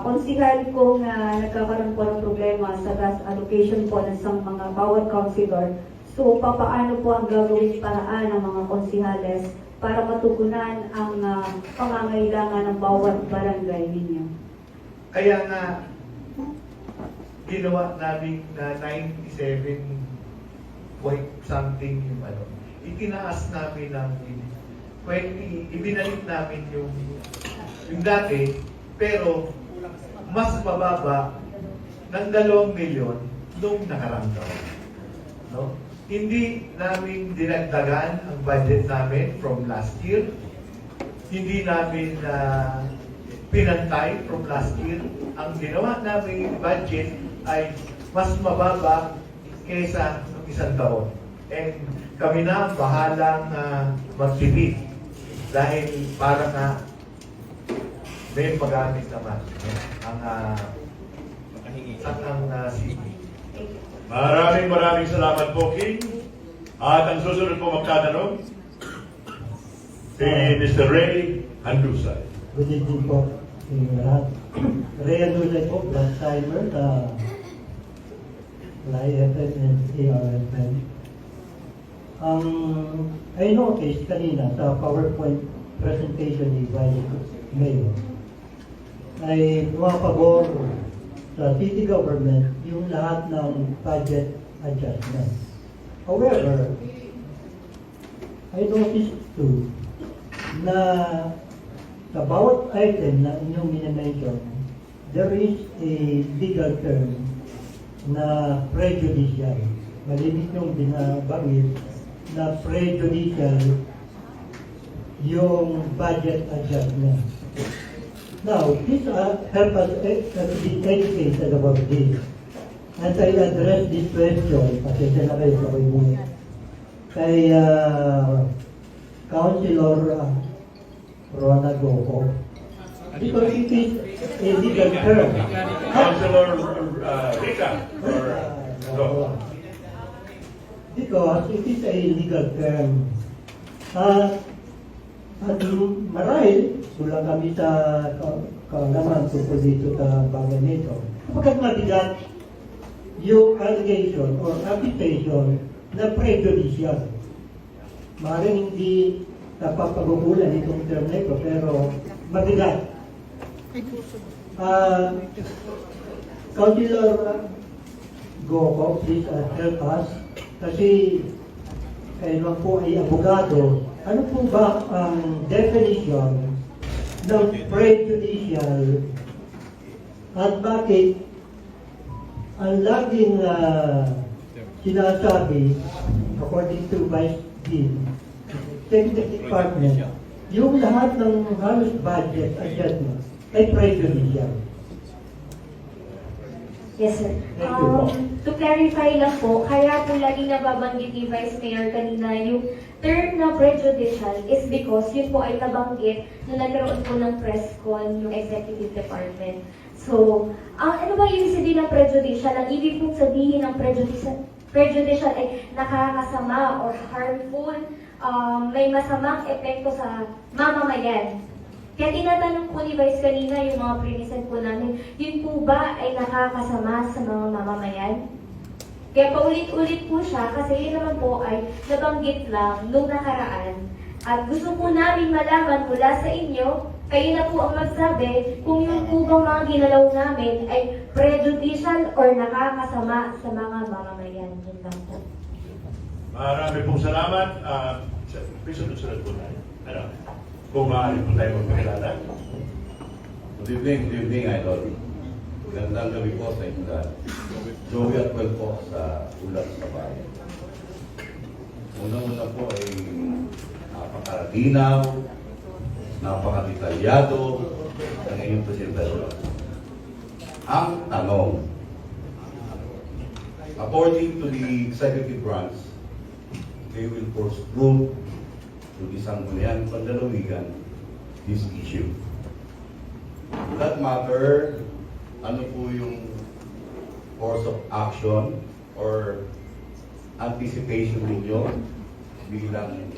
Konsihal kung nagkakaroon po ng problema sa gas allocation po ng mga bawat councilor, so papaano po ang gagawing paraan ng mga konsihales para matugunan ang pangangailangan ng bawat barangay ninyo? Kaya nga, ginawa namin na 97 point something yung itinaas namin ng 20, ibinalik namin yung dati, pero mas mababa ng 2 milyon nung nakarang taon. No? Hindi namin dinagdagan ang budget namin from last year. Hindi namin pinantay from last year. Ang ginawa namin budget ay mas mababa kaysa ng isang taon. And kami na ang bahalang magtipid dahil para na may magamit naman ang city. Maraming salamat po, King. At ang susunod po magtatanong, si Mr. Ray Handusay. Good evening po sa inyo lahat. Ray Handusay po, Black Timer, LIFM and ARFM. I noticed kanina sa PowerPoint presentation ni Vice Mayor ay pumapabor sa city government yung lahat ng budget adjustment. However, I noticed too na sa bawat item na inyong minimension, there is a legal term na prejudicial. Malimit yung binabanggit na prejudicial yung budget adjustment. Now, this help us to be educated about this. As I address this question, pasensya na kayo sa kayo kay Councilor Rona Goco. Because it is a legal term. Councilor Rica, or Because it is a legal term. At marahil, kulang kami sa kaalaman tungkol dito sa bagay nito. Kapag mabigat yung allegation or accusation na prejudicial. Maaaring hindi napapag-ukulan itong term na ito, pero mabigat. Councilor Goco, please help us. Kasi kayo lang po ay abogado. Ano po ba ang definition ng prejudicial at bakit ang laging sinasabi, according to Vice Dean, Executive Department, yung lahat ng halos budget adjustment ay prejudicial. Yes, sir. Thank you po. To clarify lang po, kaya po lagi nababanggit ni Vice Mayor kanina yung term na prejudicial is because yun po ay nabanggit na nagkaroon po ng press con yung Executive Department. So, ano ba yung sabihin ng prejudicial? Ang ibig pong sabihin ng prejudicial ay nakakasama or harmful, may masamang epekto sa mamamayan. Kaya tinatanong po ni Vice kanina yung mga premises po namin, yun po ba ay nakakasama sa mga mamamayan? Kaya paulit-ulit po siya kasi yun naman po ay nabanggit lang nung nakaraan. At gusto po namin malaman mula sa inyo, kayo na po ang magsabi kung yung po bang mga ginalaw namin ay prejudicial or nakakasama sa mga mamamayan. Yun lang po. Marami pong salamat. Sunod-sunod po tayo. Ano? Kung maaari po tayo magpakilala. Good evening, Idol. Magandang gabi po sa inyo lahat. Joey at Well po sa Ulat sa Bayan. Unang-una po ay napakadinaw, napakadetalyado ng inyong presentasyon. Ang tanong, according to the executive branch, they will pursue to the Sangguniang Panlalawigan this issue. For that matter, ano po yung course of action or anticipation ninyo bilang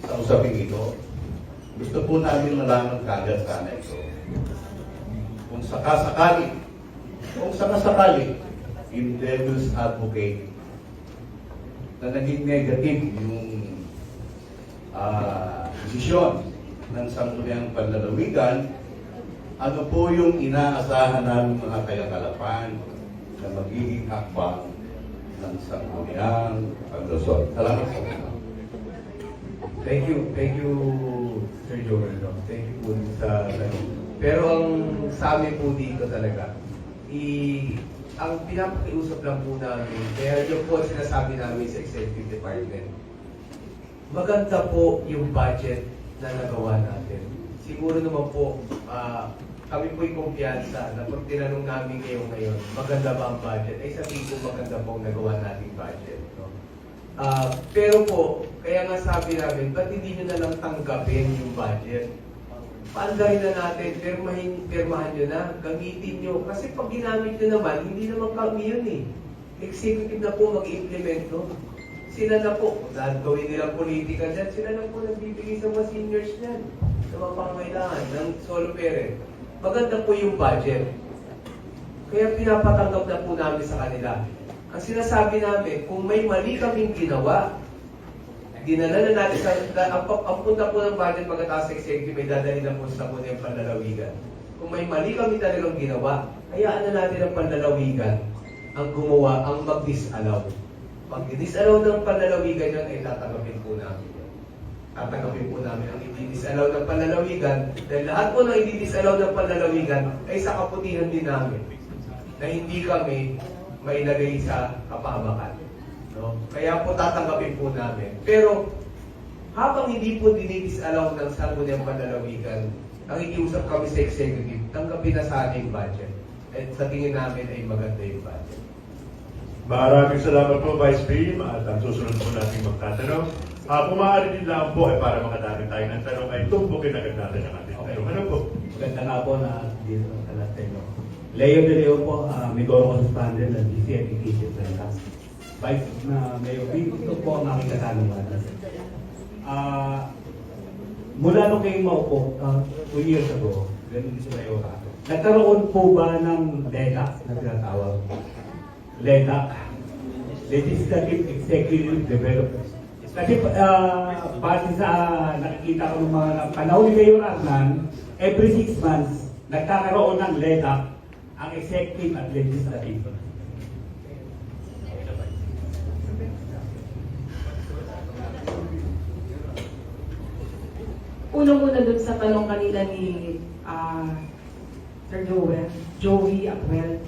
sa usaping ito? Gusto po namin malaman kagad sana ito. Kung sakasakali, in devil's advocate, na naging negative yung desisyon ng Sangguniang Panlalawigan, ano po yung inaasahan namin mga kayakalapan na magiging hakbang ng Sangguniang Panlalawigan? Salamat po. Thank you, Sir Joel. No? Thank you po sa tanong. Pero ang sa amin po dito talaga, ang pinapakiusap lang po namin, kaya yun po ang sinasabi namin sa Executive Department, maganda po yung budget na nagawa natin. Siguro naman po, kami po'y kumpiyansa na pag tinanong namin kayo ngayon, maganda ba ang budget? Ay sabihin ko maganda po ang nagawa nating budget. No? Pero po, kaya nga sabi namin, ba't hindi nyo na lang tanggapin yung budget? Paandarin na natin, pirmahan nyo na, gamitin nyo. Kasi pag ginamit nyo naman, hindi naman kami yun eh. Executive na po mag-implement no? Sila na po, dahil gawin nilang politika dyan, sila na po nagbibigay sa mga seniors dyan, sa mga pangangailangan ng solo parent. Maganda po yung budget. Kaya pinapatanggap na po namin sa kanila. Ang sinasabi namin, kung may mali kaming ginawa, dinala na natin ang punta po ng budget pagkatapos sa executive, may dadali na po sa Sangguniang Panlalawigan. Kung may mali kami talagang ginawa, hayaan na natin ang panlalawigan ang gumawa, ang mag-disallow. Pag i-disallow ng panlalawigan yun, ay tatanggapin po namin yun. Tatanggapin po namin ang i-disallow ng panlalawigan, dahil lahat po ng i-disallow ng panlalawigan ay sa kaputihan din namin, na hindi kami mailagay sa kapahamakan. No? Kaya po tatanggapin po namin. Pero habang hindi po dinidisallow ng Sangguniang Panlalawigan, nakikiusap kami sa executive, tanggapin na sa ating budget. At sa tingin namin ay maganda yung budget. Maraming salamat po, Vice Prim, at ang susunod po natin magtatanong. Kung maaari din lang po, para makadami tayo ng tanong, ay tumpukin agad natin ang ating tanong. Ano po? Maganda nga po na dito sa Latino. Leo de Leo po, Migoro Suspended ng DCF Kitchen Center. Vice na Mayor B, ito po ang aking katanungan. Mula nung kayo maupo, 2 years ago, ganun si Mayor, nagkaroon po ba ng LEDA na tinatawag? LEDA, Legislative Executive Development. Kasi base sa nakikita ko ng mga panahon ni Mayor Arnan, every 6 months, nagkakaroon ng LEDA ang executive at legislative. Unang-una dun sa tanong kanina ni Sir Joey Acuel.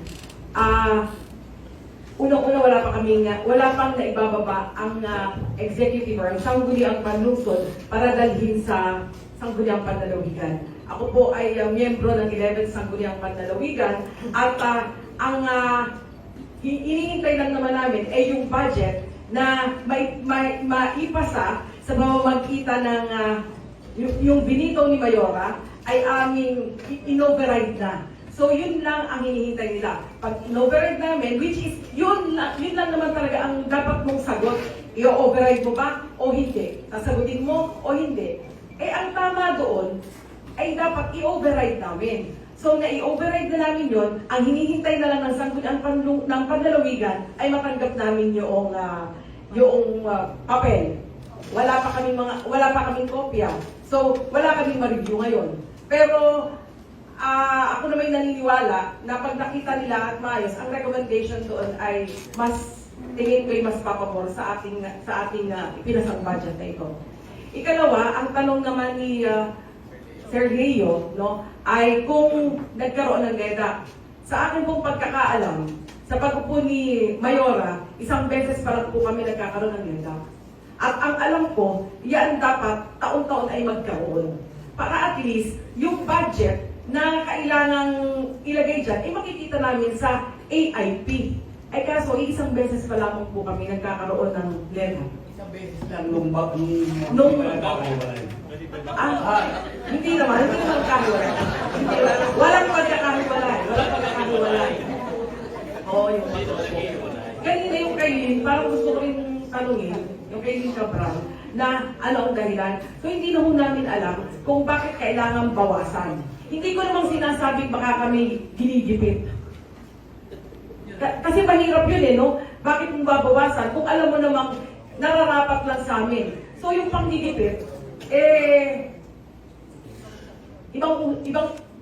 Unang-una wala pang naibababa ang executive or ang sangguniang panlungsod para dalhin sa sangguniang panlalawigan. Ako po ay miyembro ng 11 sangguniang panlalawigan at ang hinihintay lang naman namin ay yung budget na maipasa sa pamamagitan ng yung binitaw ni Mayora ay aming in-override na. So yun lang ang hinihintay nila. Pag in-override namin, which is yun lang naman talaga ang dapat mong sagot. I-override mo ba o hindi? Sasagutin mo o hindi? Eh ang tama doon ay dapat i-override namin. So na i-override na namin yun, ang hinihintay na lang ng sangguniang ng panlalawigan ay matanggap namin yung papel. Wala pa kaming kopya. So wala kaming ma-review ngayon. Pero ako naman naniniwala na pag nakita nila at maayos, ang recommendation doon ay tingin ko ay mas papabor sa ating ipinasang budget na ito. Ikalawa, ang tanong naman ni Sir Leo, no, ay kung nagkaroon ng LEDA. Sa akin pong pagkakaalam, sa pagpupo ni Mayora, 1 beses pa lang po kami nagkakaroon ng LEDA. At ang alam ko, yan dapat taon-taon ay magkaroon. Para at least, yung budget na kailangang ilagay dyan, ay makikita namin sa AIP. Ay kaso, 1 beses pa lamang po kami nagkakaroon ng LEDA. Isang beses lang nung Hindi naman kahiwalay. Walang pagkakahiwalay. Oo, yung kanina yung kailin, parang gusto ko rin tanungin, yung kailin Cabral, na ano ang dahilan. So hindi na ho namin alam kung bakit kailangan bawasan. Hindi ko namang sinasabing baka kami ginigipit. Kasi mahirap yun no? Bakit kung babawasan? Kung alam mo namang nararapat lang sa amin. So yung panggigipit,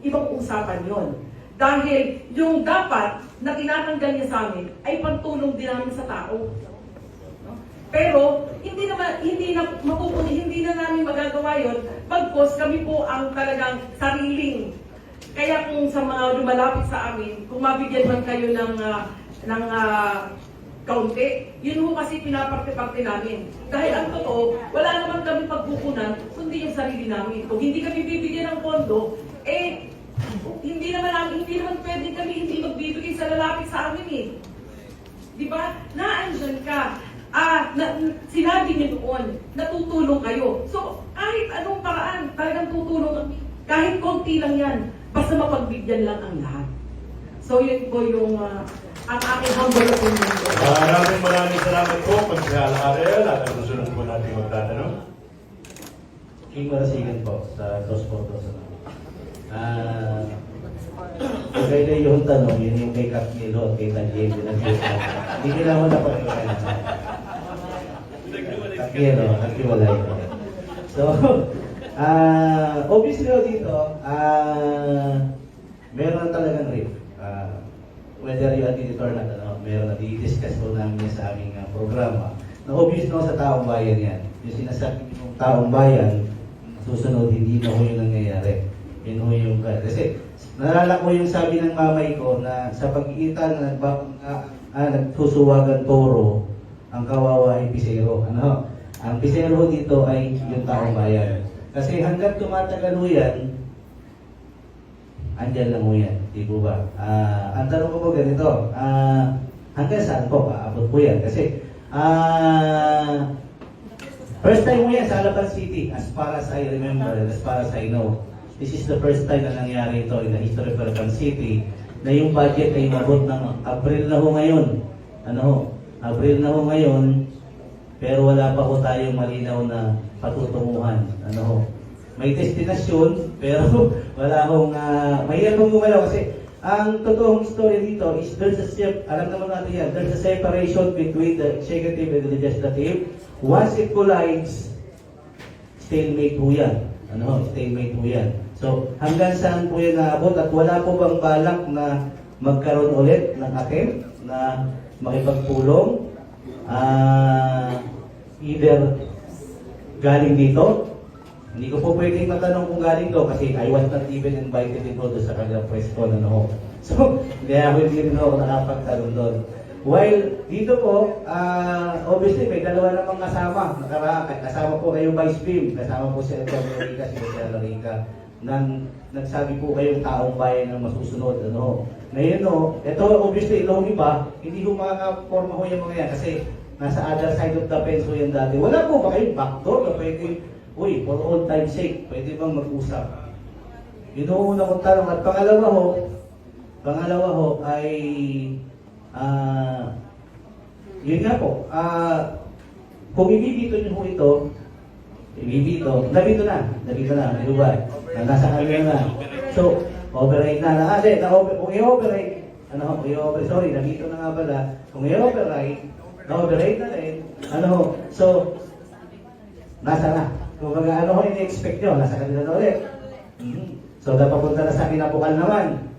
ibang usapan yon. Dahil yung dapat na tinatanggal niya sa amin ay pantulong din namin sa tao. No? Pero hindi na namin magagawa yon. Pagkos kami po ang talagang sariling. Kaya kung sa mga lumalapit sa amin, kung mabigyan man kayo ng kaunti, yun ho kasi pinaparte-parte namin. Dahil ang totoo, wala naman kami pagkukunan, kundi yung sarili namin. Kung hindi kami bibigyan ng pondo, hindi naman pwede kami hindi magbibigay sa lalapit sa amin Di ba? Naandyan ka. Sinabi niyo noon, natutulong kayo. So, kahit anong paraan, talagang tutulong kami. Kahit konti lang yan, basta mapagbigyan lang ang lahat. So, yun po yung ang aking humble opinion. Maraming salamat po, Pagkakal Ariel, at ang susunod po natin magtatanong. King Marasigan po sa Dos Portos. Kaya na yung tanong, yun yung kay Capilo, kay Tagliente ng Siyota. Hindi nila mo napagkakas. Capilo, nagkiwalay ko. So, obviously dito, meron talagang rift. Whether you attend it or not, meron na di-discuss po namin sa aming programa. Na obvious no sa taong bayan yan. Yung sinasabi ng taong bayan, susunod, hindi na ho yung nangyayari. Yun ho yung kasi nalala ko yung sabi ng mamay ko na sa pag-iitan na nagsusuwagan toro, ang kawawa ay pisero. Ang pisero ho dito ay yung taong bayan. Kasi hanggang tumatagal ho yan, andyan lang ho yan. Di po ba? Ang tanong ko po ganito, hanggang saan po? Aabot po yan. Kasi, first time mo yan sa Alapan City, as far as I remember, as far as I know. This is the first time na nangyari ito in the history of Alapan City na yung budget ay mabot ng April na ho ngayon. Ano ho? April na ho ngayon, pero wala pa ho tayong malinaw na patutunguhan. Ano ho? May destinasyon, pero wala hong, mahirap hong gumalaw kasi ang totoong story dito is alam naman natin yan, there's a separation between the executive and the legislative. Once it collides, stalemate ho yan. Ano ho? Stalemate ho yan. So, hanggang saan po yan naabot at wala po bang balak na magkaroon ulit ng attempt na makipagpulong either galing dito. Hindi ko po pwedeng matanong kung galing doon kasi I was not even invited dito sa kanilang press con. Ano. So, hindi rin ako nakapagtanong doon. While dito po, obviously may dalawa namang kasama. Kasama po kayo Vice Pim, kasama po si Antonio Rica, si Jose Rica. Nagsabi po kayong taong bayan ng masusunod. Ano. Ngayon, ito obviously, ilong iba, hindi ko makakaporma ko yung mga yan kasi nasa other side of the fence ko yan dati. Wala po ba kayong backdoor na pwede, for old time's sake, pwede bang mag-usap? Yun ang una kong tanong. At pangalawa ho ay, yun nga po, kung ibibito nyo ho ito, nabito na, di ba? Nasa kanila na. So, override na. Kung i-override, sorry, nabito na nga pala. Kung i-override, na-override na rin. So, nasa na. Kung ano ko ini-expect nyo, nasa kanila na ulit. So, napapunta na sa kinabukal naman.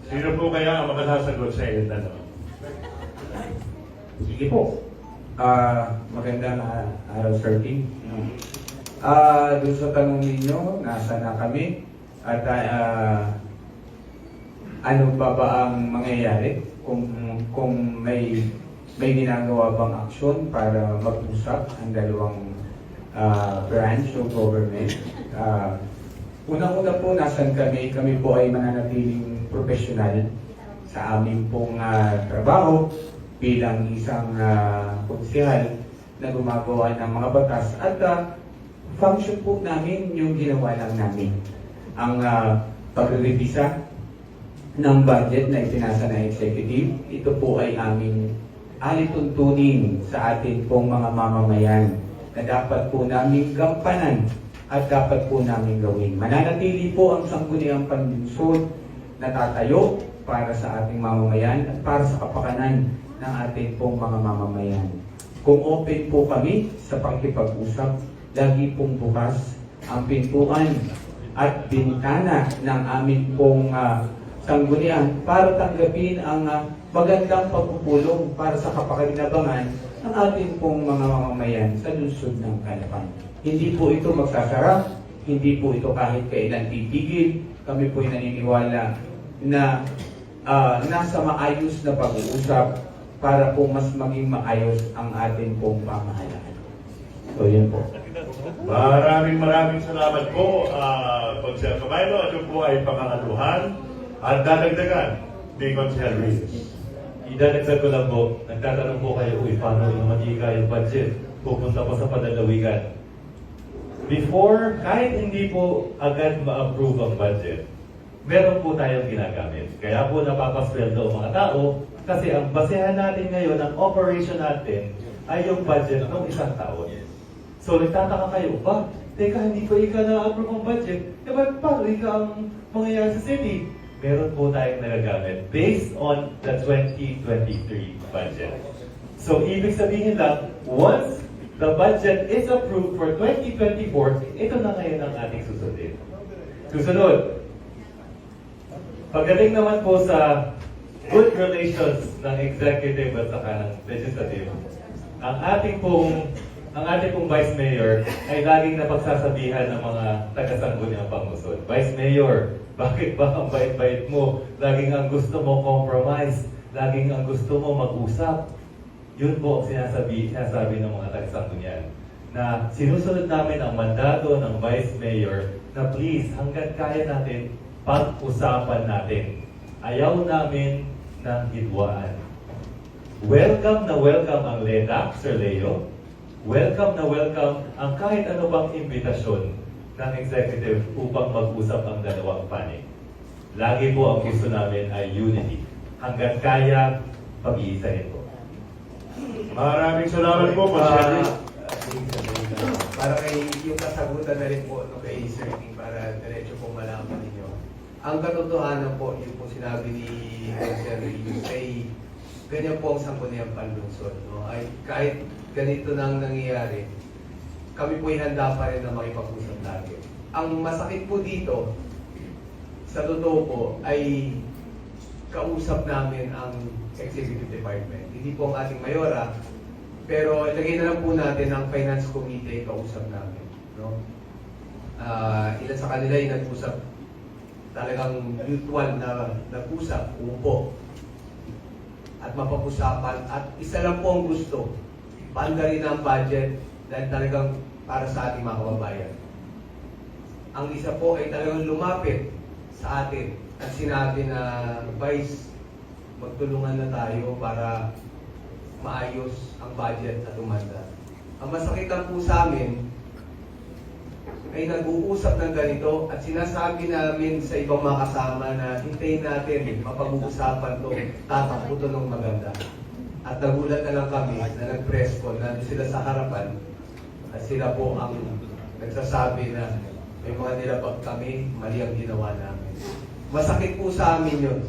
Sino po kaya ang makasasagot sa iyo na Sige po. Magandang araw, Sir King. Doon sa tanong ninyo, nasa na kami? At ano ba ang mangyayari kung may ginagawa bang aksyon para mag-usap ang dalawang branch of government? Unang-una po, nasan kami? Kami po ay mananatiling professional sa aming pong trabaho bilang isang konsehal na gumagawa ng mga batas at function po namin yung ginawa lang namin. Ang pag-revisa ng budget na itinasa ng executive, ito po ay aming alituntunin sa atin pong mga mamamayan na dapat po namin gampanan at dapat po namin gawin. Mananatili po ang sangguniang panlungsod na tatayo para sa ating mamamayan at para sa kapakanan ng ating pong mga mamamayan. Kung open po kami sa pakikipag-usap, lagi pong bukas ang pintuan at bintana ng aming pong sanggunian para tanggapin ang magandang pagpupulong para sa kapakinabangan ng ating pong mga mamamayan sa lungsod ng Calapan. Hindi po ito magsasara, hindi po ito kahit kailan titigil. Kami po ay naniniwala na nasa maayos na pag-uusap para po mas maging maayos ang ating pong pamahalaan. So, yun po. Maraming salamat po, Consel Camaylo. At yun po ay pangangaluhan at dadagdagan ni Consel Reyes. Idadagdag ko lang po, nagtatanong po kayo, paano yung matika yung budget pupunta po sa padalawigan. Before, kahit hindi po agad ma-approve ang budget, meron po tayong ginagamit. Kaya po napapasweldo ang mga tao kasi ang basehan natin ngayon, ang operation natin, ay yung budget ng isang taon. So nagtataka kayo, teka, hindi pa na-approve ang budget, ba't pari ka ang mangyayari sa city? Meron po tayong nagagamit based on the 2023 budget. So ibig sabihin lang, once the budget is approved for 2024, ito na ngayon ang ating susundin. Susunod, pagdating naman po sa good relations ng executive at saka ng legislative, ang ating pong Vice Mayor ay laging napagsasabihan ng mga taga-sangguniang pangusod. Vice Mayor, bakit ba ang bait-bait mo? Laging ang gusto mo compromise, laging ang gusto mo mag-usap. Yun po ang sinasabi ng mga taga-Sangguniang na sinusunod namin ang mandato ng Vice Mayor na please, hanggat kaya natin, pag-usapan natin. Ayaw namin ng hidwaan. Welcome na welcome ang LEDAC, Sir Leo. Welcome na welcome ang kahit ano bang imbitasyon ng executive upang mag-usap ang dalawang panig. Lagi po ang gusto namin ay unity. Hanggat kaya, pag-iisahin po. Maraming salamat po, Pastor. Para kay yung kasagutan na rin po no, kay Sir King para diretso po malaman ninyo. Ang katotohanan po, yung po sinabi ni Sir King ay ganyan po ang sangguniang panlungsod. No? Ay, kahit ganito nang nangyayari, kami po handa pa rin na makipag-usap lagi. Ang masakit po dito, sa totoo po, ay kausap namin ang Executive Department. Hindi po ang ating mayora, pero lagay na lang po natin ang Finance Committee kausap namin. No? Ilan sa kanila ay nag-usap, talagang mutual na nag-usap, upo, at mapag-usapan. At isa lang po ang gusto, paandarin ang budget dahil talagang para sa ating mga kababayan. Ang isa po ay talagang lumapit sa atin at sinabi na, Vice, magtulungan na tayo para maayos ang budget at umanda. Ang masakit lang po sa amin ay nag-uusap ng ganito at sinasabi namin sa ibang mga kasama na hintayin natin, mapag-uusapan to, tatakbo to ng maganda. At nagulat na lang kami na nag-press call, nandun sila sa harapan at sila po ang nagsasabi na may mga nilabag kami, mali ang ginawa namin. Masakit po sa amin yun.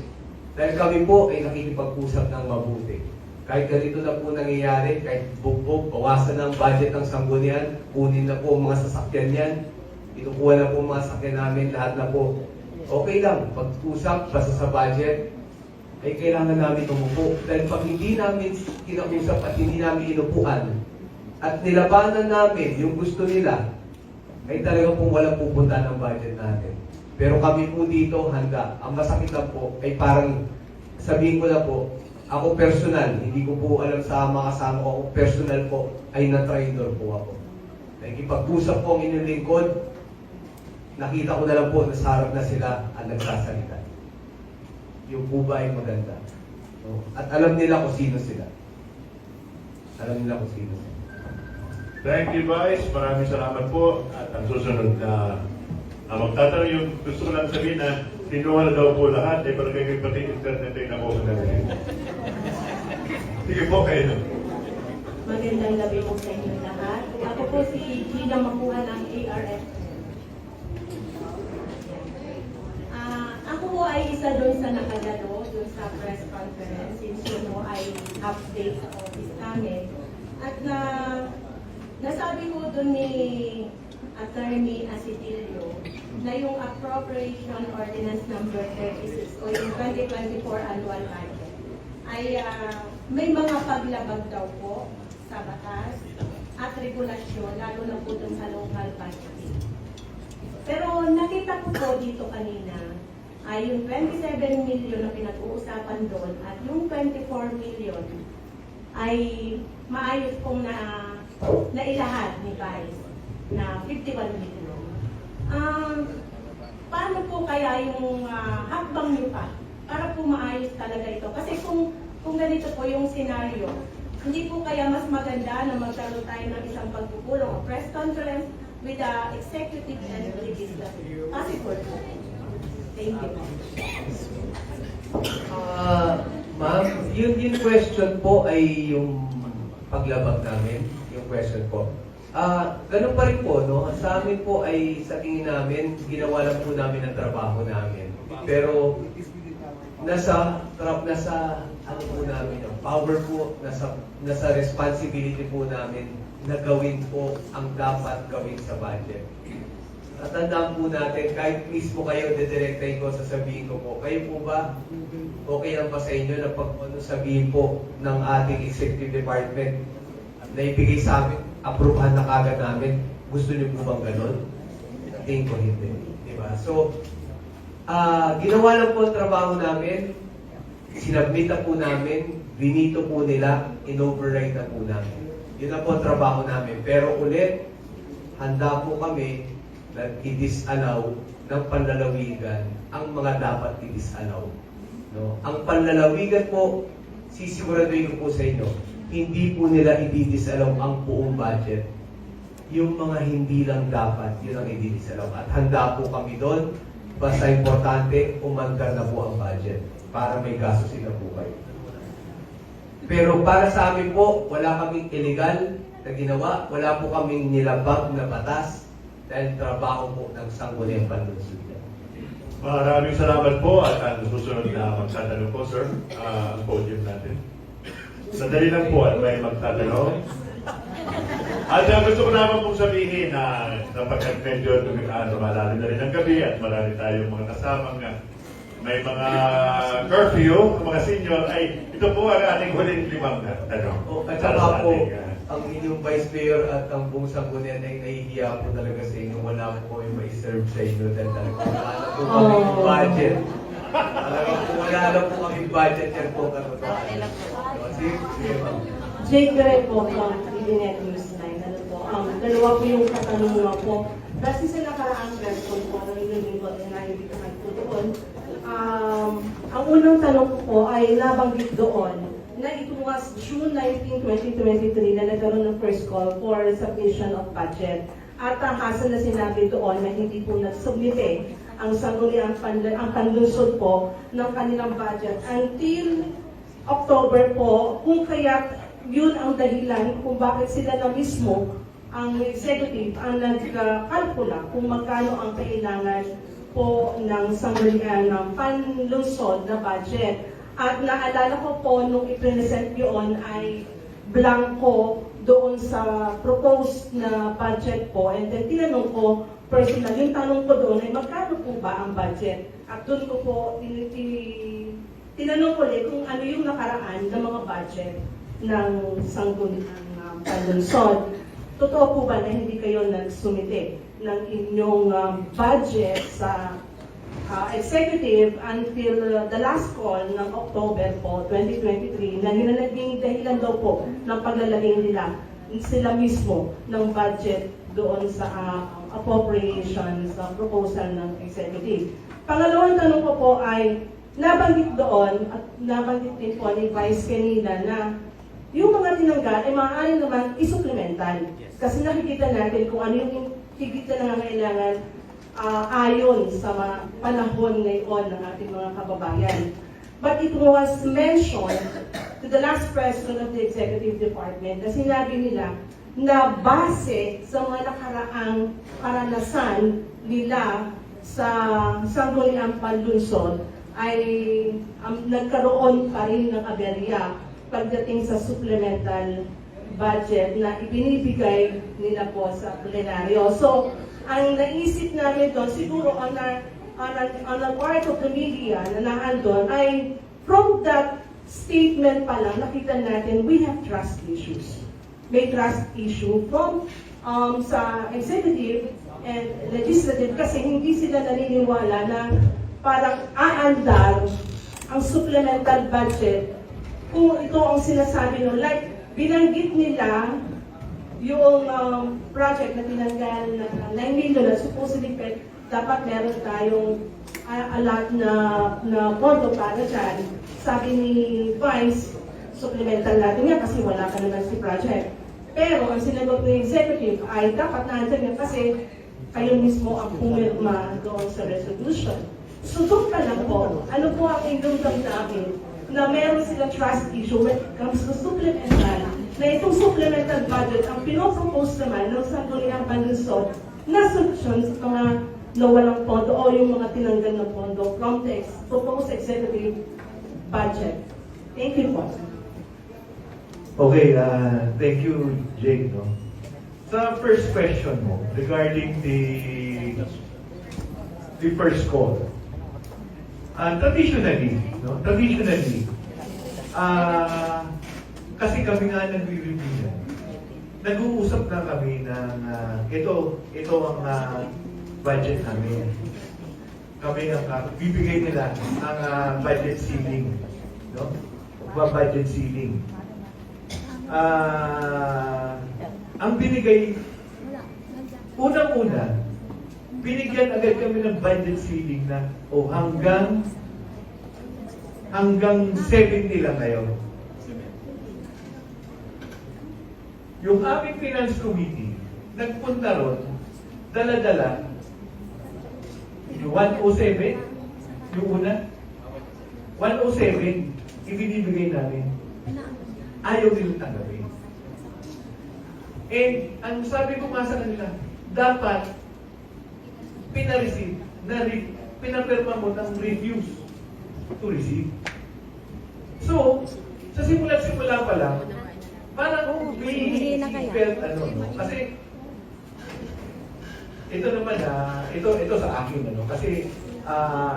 Dahil kami po ay nakikipag-usap ng mabuti. Kahit ganito na po nangyayari, kahit bugbog, bawasan ng budget ng sanggunian, kunin na po ang mga sasakyan yan, inukuha na po ang mga sasakyan namin, lahat na po. Okay lang, pag-usap, basta sa budget, ay kailangan namin umupo. Dahil pag hindi namin kinausap at hindi namin inupuan, at nilabanan namin yung gusto nila, ay talaga pong walang pupunta ng budget natin. Pero kami po dito handa. Ang masakit lang po ay parang sabihin ko na po, ako personal, hindi ko po alam sa mga kasama ko, ako personal po ay na-traidor po ako. Nakikipag-usap po ang inyong lingkod, nakita ko na lang po, nasa harap na sila at nagsasalita. Yung po ba ay maganda. No? At alam nila kung sino sila. Alam nila kung sino sila. Thank you, Vice. Maraming salamat po. At ang susunod na magtatanong yung gusto ko lang sabihin na tinuha na daw po lahat, eh pero kayo pati internet ay nakuha na rin. Sige po kayo. Magandang gabi po sa inyo lahat. Ako po si Gina Makuha ng ARF. Ako po ay isa doon sa nakadalo, doon sa press conference, since yun po ay update sa office namin. At nasabi ko doon ni Attorney Asitilio na yung Appropriation Ordinance number 36 o yung 2024 annual budget ay may mga paglabag daw po sa batas at regulasyon, lalo na po dun sa local budgeting. Pero nakita ko po dito kanina ay yung 27 million na pinag-uusapan doon at yung 24 million ay maayos pong nailahad ni Vice na 51 million. Paano po kaya yung hakbang niyo pa para po maayos talaga ito? Kasi kung ganito po yung senaryo, hindi po kaya mas maganda na magkaroon tayo ng isang pagpupulong o press conference with the executive and legislative. Possible po. Thank you. Ma'am, yung question po ay yung paglabag namin, yung question po. Ganun pa rin po, no? Sa amin po ay sa tingin namin, ginawa lang po namin ang trabaho namin. Pero nasa ano po namin, ang power po, nasa responsibility po namin na gawin po ang dapat gawin sa budget. At tandaan po natin, kahit mismo kayo didirektahin ko, sasabihin ko po, kayo po ba, okay lang ba sa inyo na pag sabihin po ng ating executive department na ibigay sa amin, approvehan na kagad namin, gusto niyo po bang ganon? Tingin ko hindi. Diba? So, ginawa lang po ang trabaho namin. sinabmit na po namin, binito po nila, in-override na po namin. Yun na po ang trabaho namin. Pero ulit, handa po kami na i-disallow ng panlalawigan ang mga dapat i-disallow. No? Ang panlalawigan po, sisiguraduhin ko po sa inyo, hindi po nila i-disallow ang buong budget. Yung mga hindi lang dapat, yun ang i-disallow. At handa po kami doon, basta importante, umandar na po ang budget para may gasto sila po kayo. Pero para sa amin po, wala kaming illegal na ginawa, wala po kaming nilabag na batas dahil trabaho po ng Sangguniang Panlunsod. Maraming salamat po at ang susunod na magtatanong po, sir, ang podium natin. Sandali lang po at may magtatanong. At gusto ko naman pong sabihin na napagkat medyo malalim na rin ang gabi at marami tayong mga kasamang may mga curfew, mga senior, ay ito po ang ating huling limang tanong. At saka po, ang inyong Vice Mayor at ang buong Sanggunian ay nahihiya po talaga sa inyo. Wala po yung mai-serve sa inyo dahil talaga wala po kami budget. Talagang po wala na po kami budget yan po katotohanan. Sige, ma'am. Jake Gray po from Internet News 9. Ano po, dalawa po yung katanungan po. Kasi sa nakaraang version po, ng inyong na hindi ko po doon, ang unang tanong ko po ay nabanggit doon na it was June 19, 2023 na nagkaroon ng first call for submission of budget. At ang hassle na sinabi doon na hindi po nagsubmite ang Sangguniang ang Panlunsod po ng kanilang budget until October po, kung kaya yun ang dahilan kung bakit sila na mismo ang executive ang nagkalkula kung magkano ang kailangan po ng Sangguniang ng Panlunsod na budget. At naalala ko po nung i-present yun ay blanco doon sa proposed na budget po. And then tinanong ko personal, yung tanong ko doon ay magkano po ba ang budget? At doon ko po tinanong ko ulit kung ano yung nakaraan ng mga budget ng Sangguniang Panlunsod. Totoo po ba na hindi kayo nagsumite ng inyong budget sa executive until the last call ng October po, 2023, na naging dahilan daw po ng paglalagay nila sila mismo ng budget doon sa appropriations proposal ng executive. Pangalawang tanong ko po ay, nabanggit doon at nabanggit din po ni Vice kanina na yung mga tinanggal ay maaari naman isupplemental. Kasi nakikita natin kung ano yung higit na nangangailangan ayon sa mga panahon ngayon ng ating mga kababayan. But it was mentioned to the last president of the Executive Department na sinabi nila na base sa mga nakaraang karanasan nila sa Sangguniang Panlunsod ay nagkaroon pa rin ng aberya pagdating sa supplemental budget na ibinibigay nila po sa plenaryo. So, ang naisip namin doon, siguro on a part of the media na naandun, ay from that statement pa lang, nakita natin, we have trust issues. May trust issue from sa executive and legislative kasi hindi sila naniniwala na parang aandar ang supplemental budget kung ito ang sinasabi nyo. Like, binanggit nila yung project na tinanggal na 9 million na supposedly dapat meron tayong alat na pondo para dyan. Sabi ni Vice, supplemental natin yan kasi wala ka naman si project. Pero ang sinagot ng executive ay dapat nandyan yan kasi kayo mismo ang pumirma doon sa resolution. So doon ka lang po, ano po ang inyong damdamin na meron silang trust issue when it comes to supplemental, na itong supplemental budget ang pinopropose naman ng Sangguniang Panlunsod na solusyon sa mga nawalang pondo o yung mga tinanggal na pondo from the proposed executive budget. Thank you po. Okay, thank you, Jake. No? Sa first question mo regarding the first call, traditionally, kasi kami nga nag-review yan. Nag-uusap na kami ng ito ang budget namin. Kami ang bibigay nila ang budget ceiling. no? Budget ceiling. Ang binigay, unang-una, binigyan agad kami ng budget ceiling na hanggang 70 lang ngayon. Yung aming finance committee, nagpunta ron, dala-dala, yung 107, yung una, 107, ibinibigay namin. Ayaw nilang tanggapin. And ang sabi ko nga sa kanila, dapat pinareceive, pinapirma mo ng refuse to receive. So, sa simula-simula pa lang, parang may felt kasi ito naman ito sa akin kasi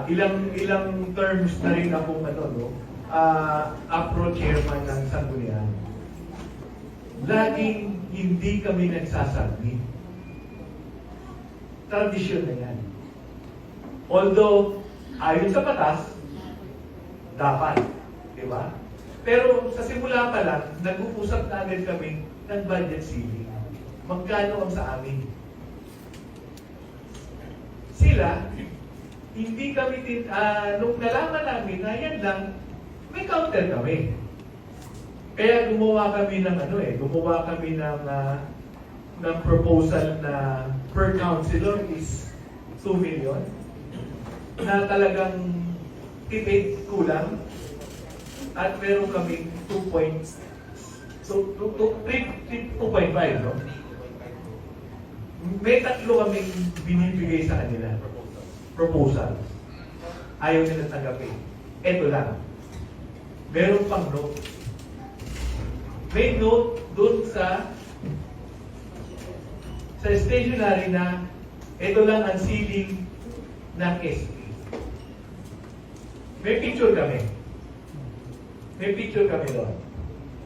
ilang terms na rin akong approach chairman ng Sanggunian. Laging hindi kami nagsasabi. Tradisyon na yan. Although, ayon sa batas, dapat. Di ba? Pero sa simula pa lang, nag-uusap na agad kami ng budget ceiling. Magkano ang sa amin? Sila, hindi kami, nung nalaman namin na yan lang, may counter kami. Kaya gumawa kami ng ng proposal na per councilor is 2 million na talagang tipid kulang at meron kami 2.5, no? May tatlo kaming binibigay sa kanila proposal. Ayaw nila tanggapin. Ito lang. Meron pang note. May note dun sa stationery na ito lang ang ceiling ng SP. May picture kami. May picture kami doon.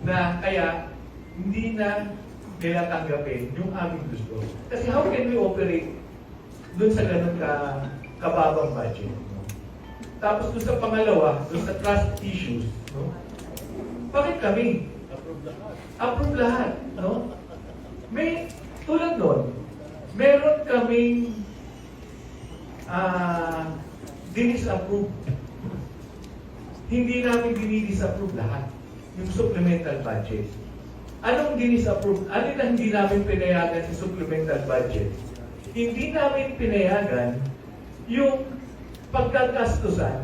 Na kaya hindi na nila tanggapin yung aming gusto. Kasi how can we operate dun sa ganun kababang budget? No? Tapos dun sa pangalawa, dun sa trust issues, no? Bakit kami? Approve lahat. No? May, tulad nun, meron kaming dinis-approve. Hindi namin dinidis-approve lahat. Yung supplemental budget. Anong dinis-approve? Ano na hindi namin pinayagan sa supplemental budget? Hindi namin pinayagan yung pagkagastusan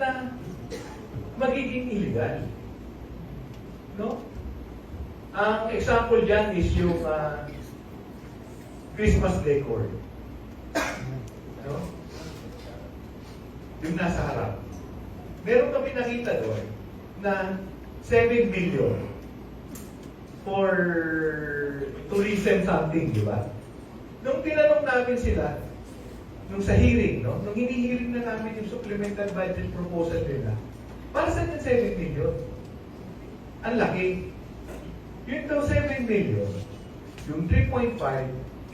na magiging illegal. No? Ang example dyan is yung Christmas decor. No? Yung nasa harap. Meron kami nakita doon na 7 million for tourism something, di ba? Nung tinanong namin sila, nung sa hearing, no? Nung hinihiring na namin yung supplemental budget proposal nila, para saan yung 7 million? Ang laki. Yung 7 million, yung 3.5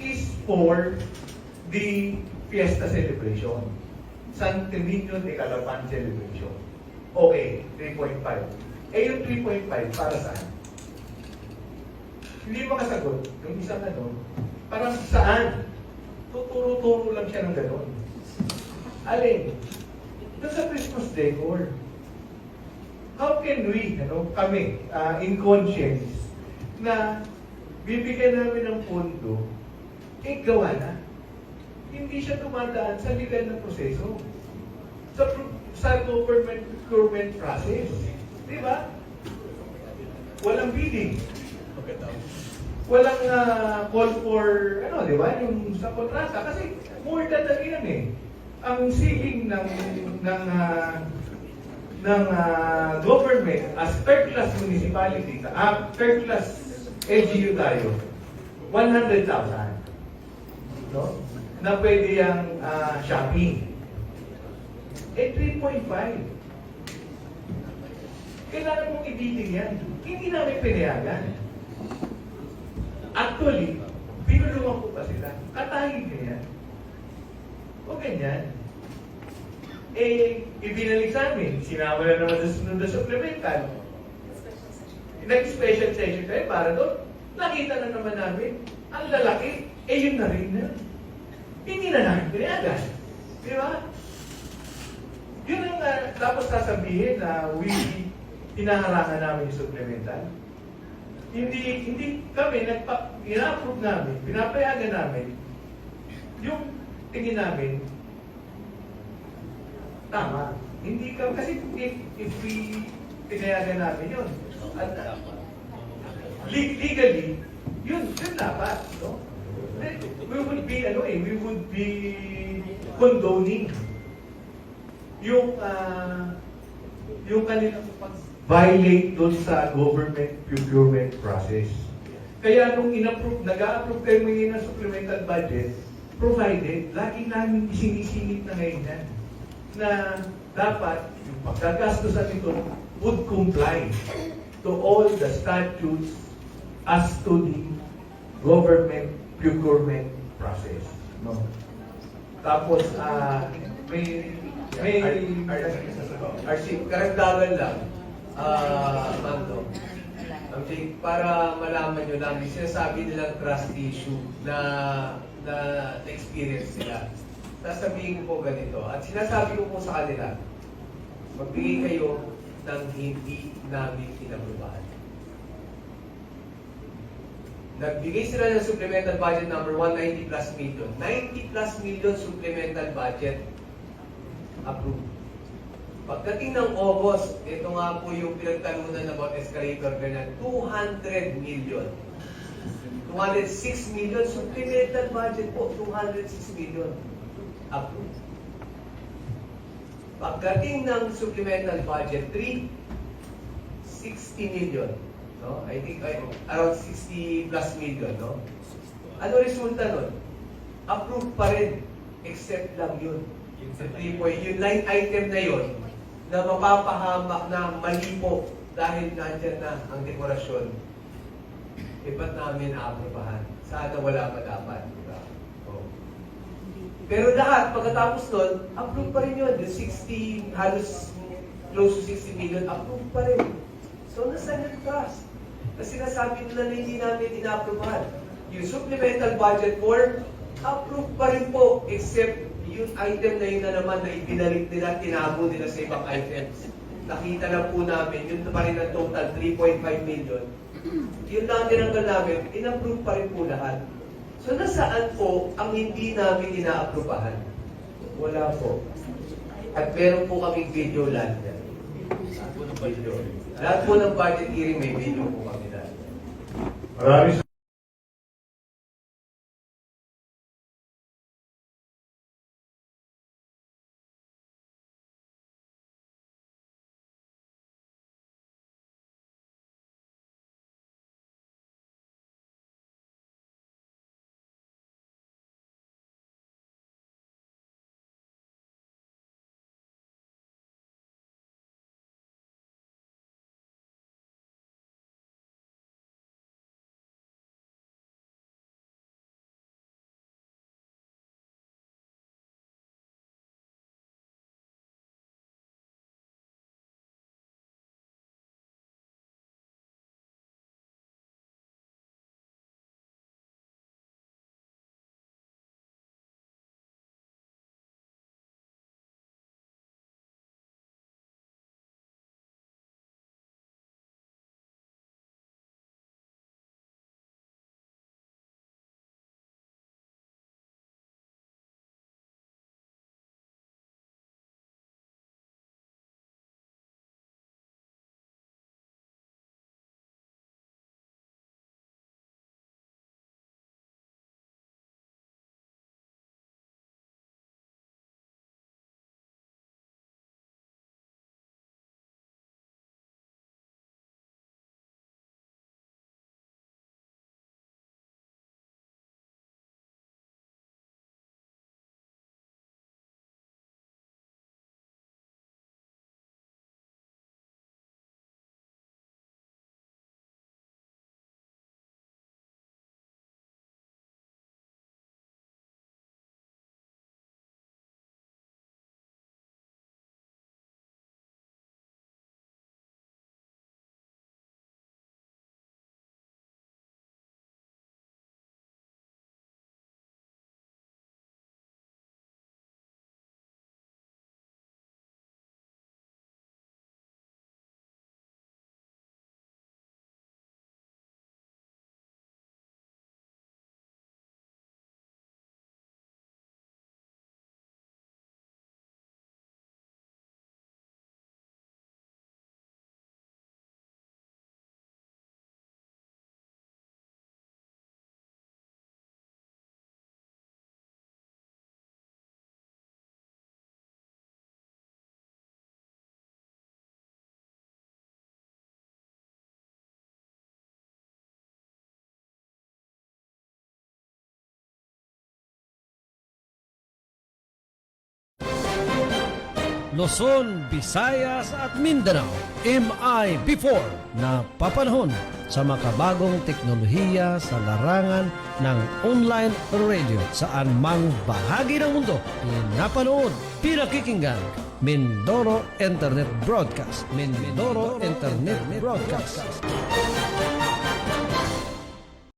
is for the fiesta celebration. Santo Niño de Calapan celebration. Okay, 3.5. Yung 3.5 para saan? Hindi makasagot. Yung isang parang saan? Tuturo-turo lang siya ng gano'n. Alin? Ito sa Christmas decor. How can we, kami, in conscience, na bibigyan namin ng pondo, gawa na. Hindi siya tumadaan sa legal na proseso. Sa government procurement process. Di ba? Walang bidding. Walang call for, di ba? Yung sa kontrata. Kasi more than yan eh. Ang ceiling ng government as third-class municipality, third-class LGU tayo, 100,000. No? Na pwede yung shopping. 3.5. Kailangan mong ibiling yan. Hindi namin pinayagan. Actually, pinulungan ko pa sila. Katahin niya yan. O ganyan. ibinalik sa amin. Sinama na naman sa sunod na supplemental. Nag-special session tayo para doon. Nakita na naman namin, ang lalaki, yun na rin na. Hindi na namin pinayagan. Di ba? Yun ang tapos sasabihin na tinaharangan namin yung supplemental. Hindi kami, ina-approve namin, pinapayagan namin, yung tingin namin, tama. Hindi ka, kasi if we pinayagan namin yun, at legally, yun dapat, no? We would be condoning yung kanilang violate doon sa government procurement process. Kaya nung nag-a-approve kayo ngayon ng supplemental budget, provided, lagi namin isinisingit na ngayon yan, na dapat yung pagkagastusan nito would comply to all the statutes as to the government procurement process. No? Tapos, RC, karagdagan lang, Mando. Para malaman nyo lang, sinasabi nilang trust issue na experience nila. Sasabihin ko po ganito, at sinasabi ko po sa kanila, magbigay kayo ng hindi namin inaprubahan. Nagbigay sila ng supplemental budget number 190 plus million. 90 plus million supplemental budget approved. Pagdating ng August, ito nga po yung pinagtalunan about escalator ganyan, 200 million. 206 million supplemental budget po, 206 million approved. Pagdating ng supplemental budget 3, 60 million. No? I think around 60 plus million. No? Ano resulta nun? Approved pa rin, except lang yun. Yung line item na yun, na mapapahamak na mali po dahil nandyan na ang dekorasyon. Ba't namin aaprobahan? Sana wala pa dapat. Diba? Oh. Pero lahat, pagkatapos nun, approve pa rin yun. Yung 60, halos close to 60 million, approve pa rin. So, nasa yung trust? Kasi sinasabi nila na hindi namin inaaprobahan. Yung supplemental budget for, approve pa rin po, except yung item na yun na naman na ibinalik nila, tinago nila sa ibang items. Nakita na po namin, yun pa rin ang total, 3.5 million. Yun lang tinanggal namin, in-approve pa rin po lahat. So nasaan po ang hindi namin inaaprubahan? Wala po. At meron po kaming video lahat yan. Lahat po ng budget hearing may video po kami lahat. Maraming Luzon, Visayas at Mindanao. MI before na papanahon sa makabagong teknolohiya sa larangan ng online radio saan mang bahagi ng mundo pinapanood, pinakikinggan. Mindoro Internet Broadcast. Mindoro Internet Broadcast.